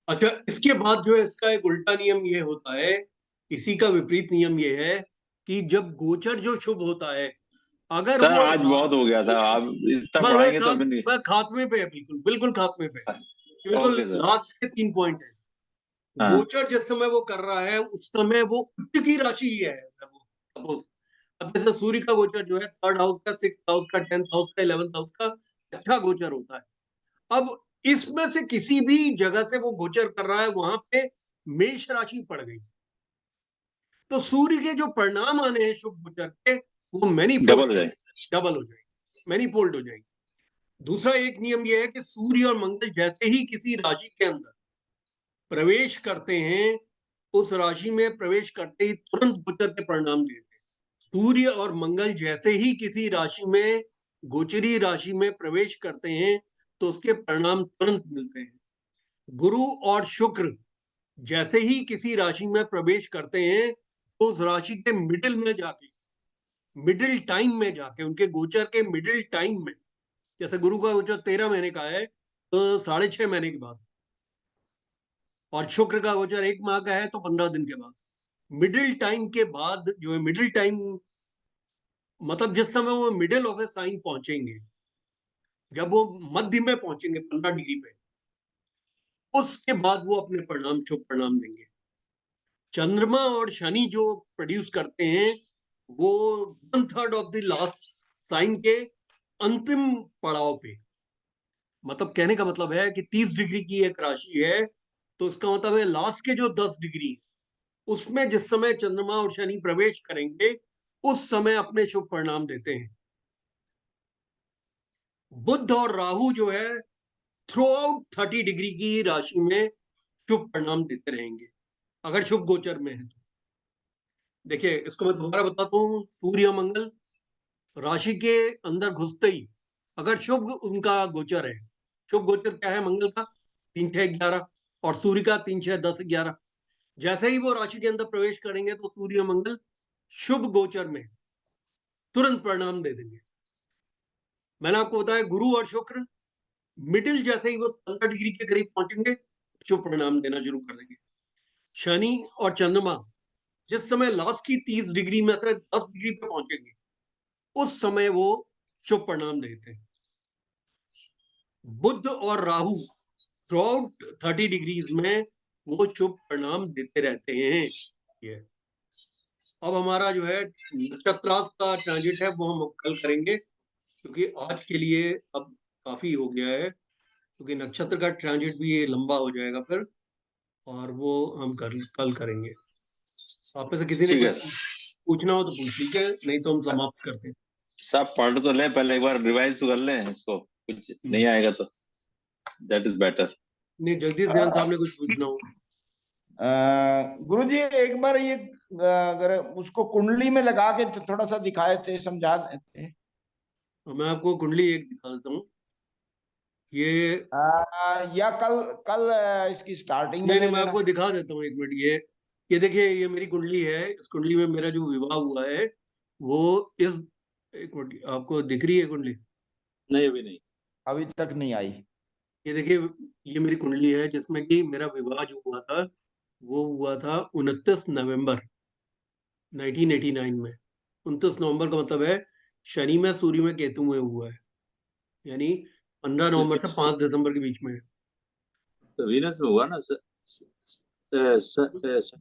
अच्छा, इसके बाद जो है इसका एक उल्टा नियम ये होता है, इसी का विपरीत नियम ये है कि जब गोचर जो शुभ होता है, अगर सर वो आज बहुत हो गया था, आप इतना पढ़ाएंगे तो फिर नहीं। वह खात्मे पे है, बिल्कुल बिल्कुल खात्मे पे है। बिल्कुल ओके सर। लास्ट के 3 पॉइंट है। हाँ गोचर जिस समय वो कर रहा है उस समय वो उच्च की राशि ही है। सपोज अब जैसे सूर्य का गोचर जो है 3rd हाउस का, 6th हाउस का, 10th हाउस का, 11th हाउस का अच्छा गोचर होता है। अब इसमें से किसी भी जगह से वो गोचर कर रहा है, वहां पे मेष राशि पड़ गई, तो सूर्य के जो परिणाम आने हैं शुभ गोचर के, वो मैनीफोल्ड, डबल हो जाए। डबल हो जाएंगे, मैनीफोल्ड हो जाएंगे। दूसरा एक नियम यह है कि सूर्य और मंगल जैसे ही किसी राशि के अंदर प्रवेश करते हैं, उस राशि में प्रवेश करते ही तुरंत गोचर के परिणाम देते हैं। सूर्य और मंगल जैसे ही किसी राशि में, गोचरी राशि में प्रवेश करते हैं, तो उसके परिणाम तुरंत मिलते हैं। गुरु और शुक्र जैसे ही किसी राशि में प्रवेश करते हैं, तो उस राशि के मिडिल में जाके, मिडिल टाइम में जाके, उनके गोचर के मिडिल टाइम में, जैसे गुरु का गोचर 13 महीने का है, तो 6.5 महीने के बाद, और शुक्र का गोचर 1 माह का है तो 15 दिन के बाद, मिडिल टाइम के बाद जो है, मिडिल टाइम मतलब जिस समय वो मिडिल ऑफ ए साइन पहुंचेंगे, जब वो मध्य में पहुंचेंगे 15 डिग्री पे, उसके बाद वो अपने परिणाम, शुभ परिणाम देंगे। चंद्रमा और शनि जो प्रोड्यूस करते हैं, वो 1/3 ऑफ द लास्ट साइन के अंतिम पड़ाव पे, मतलब कहने का मतलब है कि 30 डिग्री की एक राशि है, तो इसका मतलब है लास्ट के जो 10 डिग्री, उसमें जिस समय चंद्रमा और शनि प्रवेश करेंगे, उस समय अपने शुभ परिणाम देते हैं। बुध और राहु जो है थ्रू आउट 30 डिग्री की राशि में शुभ परिणाम देते रहेंगे, अगर शुभ गोचर में है तो। देखिए, इसको मैं दोबारा बताता हूँ। सूर्य मंगल राशि के अंदर घुसते ही अगर शुभ उनका गोचर है, शुभ गोचर क्या है मंगल का? 3, 6, 11, और सूर्य का 3, 6, 10, 11। जैसे ही वो राशि के अंदर प्रवेश करेंगे, तो सूर्य मंगल शुभ गोचर में तुरंत परिणाम दे देंगे। मैंने आपको बताया गुरु और शुक्र मिडिल जैसे ही वो 15 डिग्री के करीब पहुंचेंगे, शुभ परिणाम देना शुरू कर देंगे। शनि और चंद्रमा जिस समय लास्ट की 30 डिग्री में से 10 डिग्री पे पहुंचेंगे, उस समय वो शुभ परिणाम देते हैं। बुध और राहु थ्रू आउट 30 डिग्रीज में वो शुभ परिणाम देते रहते हैं। ये अब हमारा जो है नक्षत्रांश का ट्रांजिट है, वो हम कल करेंगे, क्योंकि आज के लिए अब काफी हो गया है, क्योंकि नक्षत्र का ट्रांजिट भी ये लंबा हो जाएगा फिर, और वो हम कल करेंगे। आप में से किसी ने ठीक है कुछ पूछना हो तो पूछ लीजिए, नहीं तो हम समाप्त करते हैं। सब पढ़ तो लें, पहले एक बार रिवाइज तो कर लें इसको, कुछ नहीं आएगा तो दैट इज बेटर। नहीं, जगदीश ध्यान साहब ने कुछ पूछना हो। गुरुजी एक बार ये अगर उसको कुंडली में लगा के थोड़ा सा दिखाए थे, समझा देते। तो मैं आपको कुंडली एक दिखा देता हूँ। ये या कल कल इसकी स्टार्टिंग में नहीं नहीं, ले मैं लेना। आपको दिखा देता हूँ, 1 मिनट। ये देखिए, ये मेरी कुंडली है। इस कुंडली में मेरा जो विवाह हुआ है वो इस, 1 मिनट, आपको दिख रही है कुंडली? नहीं अभी नहीं। अभी तक नहीं आई। ये देखिए, ये मेरी कुंडली है जिसमें कि मेरा विवाह जो हुआ था वो हुआ था 29 नवंबर 1989 में। 29 नवंबर का मतलब है शनि में, सूर्य में, केतु में हुआ है, यानी 15 नवंबर से 5 दिसंबर के बीच में है। तो वीनस में हुआ ना शनि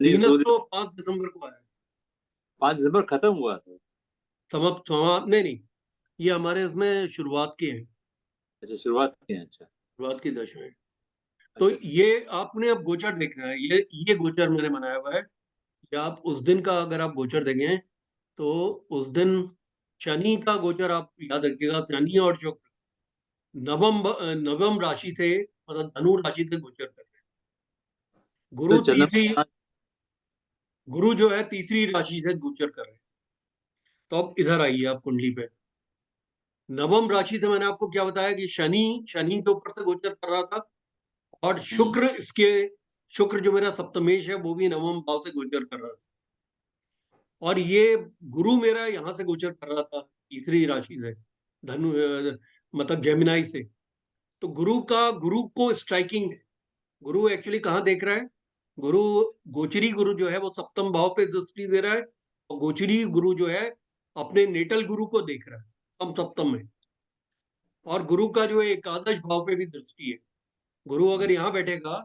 वीनस सूर्य तो 5 दिसंबर को आया है। 5 दिसंबर खत्म हुआ था। समाप्त नहीं, ये हमारे इसमें शुरुआत के हैं, अच्छा शुरुआत की है। अच्छा शुरुआत की दशाएं। तो ये आपने अब गोचर देखना है, ये गोचर मैंने बनाया हुआ है। या आप उस दिन का अगर आप गोचर देखें तो उस दिन शनि का गोचर आप याद रखिएगा। शनि और शुक्र नवम राशि थे, मतलब धनु राशि से गोचर कर रहे हैं। तो चंद्रमा गुरु जो है तीसरी राशि से गोचर कर रहे हैं। तो अब इधर आइए आप कुंडली पे। नवम राशि से मैंने आपको क्या बताया कि शनि के ऊपर से गोचर कर रहा था, और शुक्र जो मेरा सप्तमेश है वो भी नवम भाव से गोचर कर रहा था, और ये गुरु मेरा यहां से गोचर कर रहा था तीसरी राशि से, धनु मतलब जेमिनाई से। तो गुरु को स्ट्राइकिंग है। गुरु एक्चुअली कहाँ देख रहा है? गुरु गोचरी गुरु जो है वो सप्तम भाव पे दृष्टि दे रहा है, और गोचरी गुरु जो है अपने नेटल गुरु को देख रहा है हम सप्तम में। और गुरु का जो है एकादश भाव पे भी दृष्टि है। गुरु अगर यहाँ बैठेगा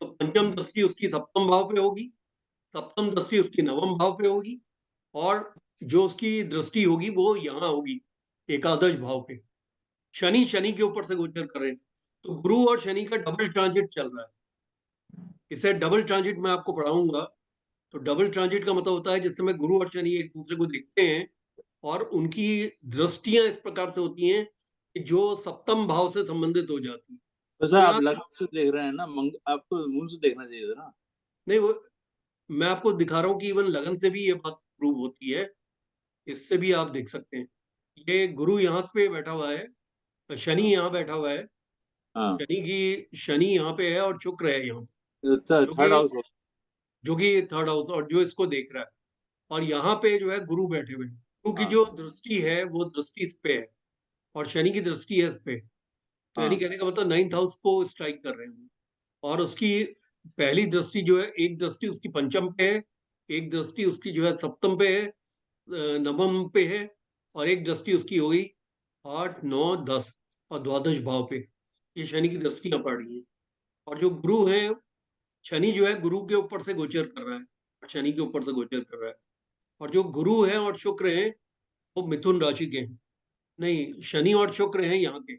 तो पंचम दृष्टि उसकी सप्तम भाव पे होगी, सप्तम दृष्टि उसकी नवम भाव पे होगी, और जो उसकी दृष्टि होगी वो यहाँ होगी एकादश भाव पे। शनि के ऊपर से गोचर कर रहे हैं, तो गुरु और शनि का डबल ट्रांजिट चल रहा है। इसे डबल ट्रांजिट मैं आपको पढ़ाऊंगा। तो डबल ट्रांजिट का मतलब होता है जिस समय गुरु और शनि एक दूसरे को देखते हैं और उनकी दृष्टियां इस प्रकार से होती हैं कि जो सप्तम भाव से संबंधित हो जाती है। तो सर आप लगन से देख रहे हैं ना, आपको मून से देखना चाहिए था ना। नहीं, वो मैं आपको दिखा रहा हूँ कि इवन लगन से भी ये बात प्रूव होती है, इससे भी आप देख सकते हैं। ये गुरु यहाँ पे बैठा हुआ है, शनि यहाँ बैठा हुआ है, हाँ शनि यहाँ पे है और शुक्र है यहाँ पे, थर्ड हाउस जो कि थर्ड हाउस और जो इसको देख रहा है। और यहाँ पे जो है गुरु बैठे हुए हैं। गुरु की जो दृष्टि है वो दृष्टि इस पे है, और शनि की दृष्टि है इस पे। तो यानी कहने का मतलब 9th हाउस को स्ट्राइक कर रहे हैं। और उसकी पहली दृष्टि जो है, एक दृष्टि उसकी पंचम पे है, एक दृष्टि उसकी जो है सप्तम पे है, नवम पे है, और एक दृष्टि उसकी हो गई 8, 9, 10 और द्वादश भाव पे। ये शनि की दृष्टियां पड़ रही हैं। और जो गुरु है, शनि जो है गुरु के ऊपर से गोचर कर रहा है, और शनि के ऊपर से गोचर कर रहा है। और जो गुरु है और शुक्र है वो मिथुन राशि के हैं। नहीं, शनि और शुक्र हैं यहाँ के।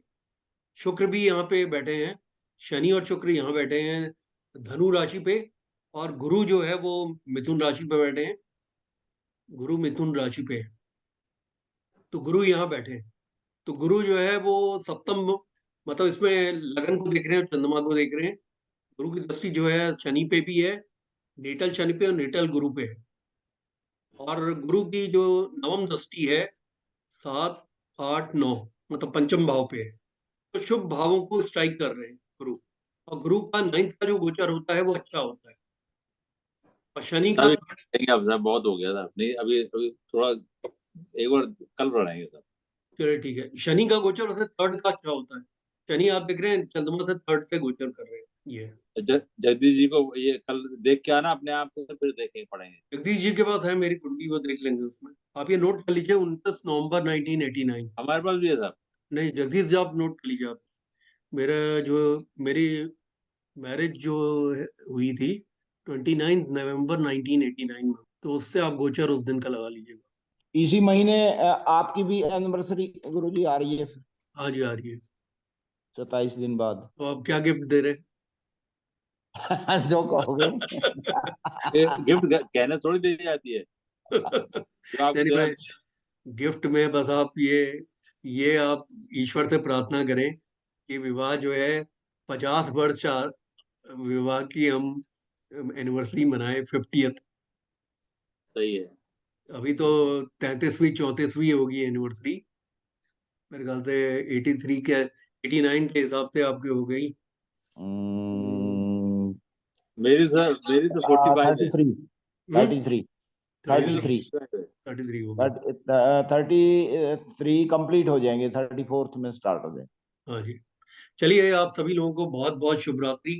शुक्र भी यहाँ पे बैठे हैं, शनि और शुक्र यहाँ बैठे हैं धनु राशि पे, और गुरु जो है वो मिथुन राशि पे बैठे हैं। गुरु मिथुन राशि पे है, तो गुरु यहाँ बैठे हैं। तो गुरु जो है वो सप्तम, मतलब इसमें लगन को देख रहे हैं और चंद्रमा को देख रहे हैं। गुरु की दृष्टि जो है शनि पे भी है, नेटल शनि पे और नेटल गुरु पे है। और गुरु की जो नवम दृष्टि है 7, 8, 9 मतलब पंचम भाव पे है। तो शुभ भावों को स्ट्राइक कर रहे हैं गुरु। और गुरु का 9th का जो गोचर होता है वो अच्छा होता है। और शनि का, आप साहब बहुत हो गया था, नहीं अभी अभी थोड़ा एक बार कल पढ़ाएंगे सर। चलिए ठीक है। शनि का गोचर वैसे 3rd का अच्छा होता है। शनि आप देख रहे हैं चंद्रमा से 3rd से गोचर कर रहे हैं। ये जगदीश जी को ये कल देख के आना अपने आप से, फिर देखेंगे पढ़ेंगे। जगदीश जी के पास है मेरी कुंडली, वो देख लेंगे उसमें। आप ये नोट कर लीजिए 29 नवंबर 1989। हमारे पास भी है साहब। नहीं, जगदीश जी आप नोट कर लीजिए। आप मेरा जो मेरी मैरिज जो हुई थी 29 नवंबर 1989 में, तो उससे आप गोचर उस दिन का लगा लीजिएगा। इसी महीने आपकी भी एनिवर्सरी गुरुजी आ रही है फिर हाँ जी, आ रही है। 27 दिन बाद। तो आप क्या गिफ्ट दे रहे जो कहोगे। गिफ्ट कहने थोड़ी दी जाती है जो आप नहीं भाई, गिफ्ट में बस आप ये आप ईश्वर से प्रार्थना करें कि विवाह जो है 50 वर्ष विवाह की हम एनिवर्सरी मनाए 50th। सही है। अभी तो 33वीं 34वीं होगी एनिवर्सरी मेरे ख्याल से। 83 के 89 के हिसाब से आपकी हो गई। मेरी तो 45 है। 33 33 33 33 हो गई। 33 कंप्लीट हो जाएंगे, 34th में स्टार्ट हो जाएंगे। हाँ जी। चलिए, आप सभी लोगों को बहुत बहुत शुभ रात्रि।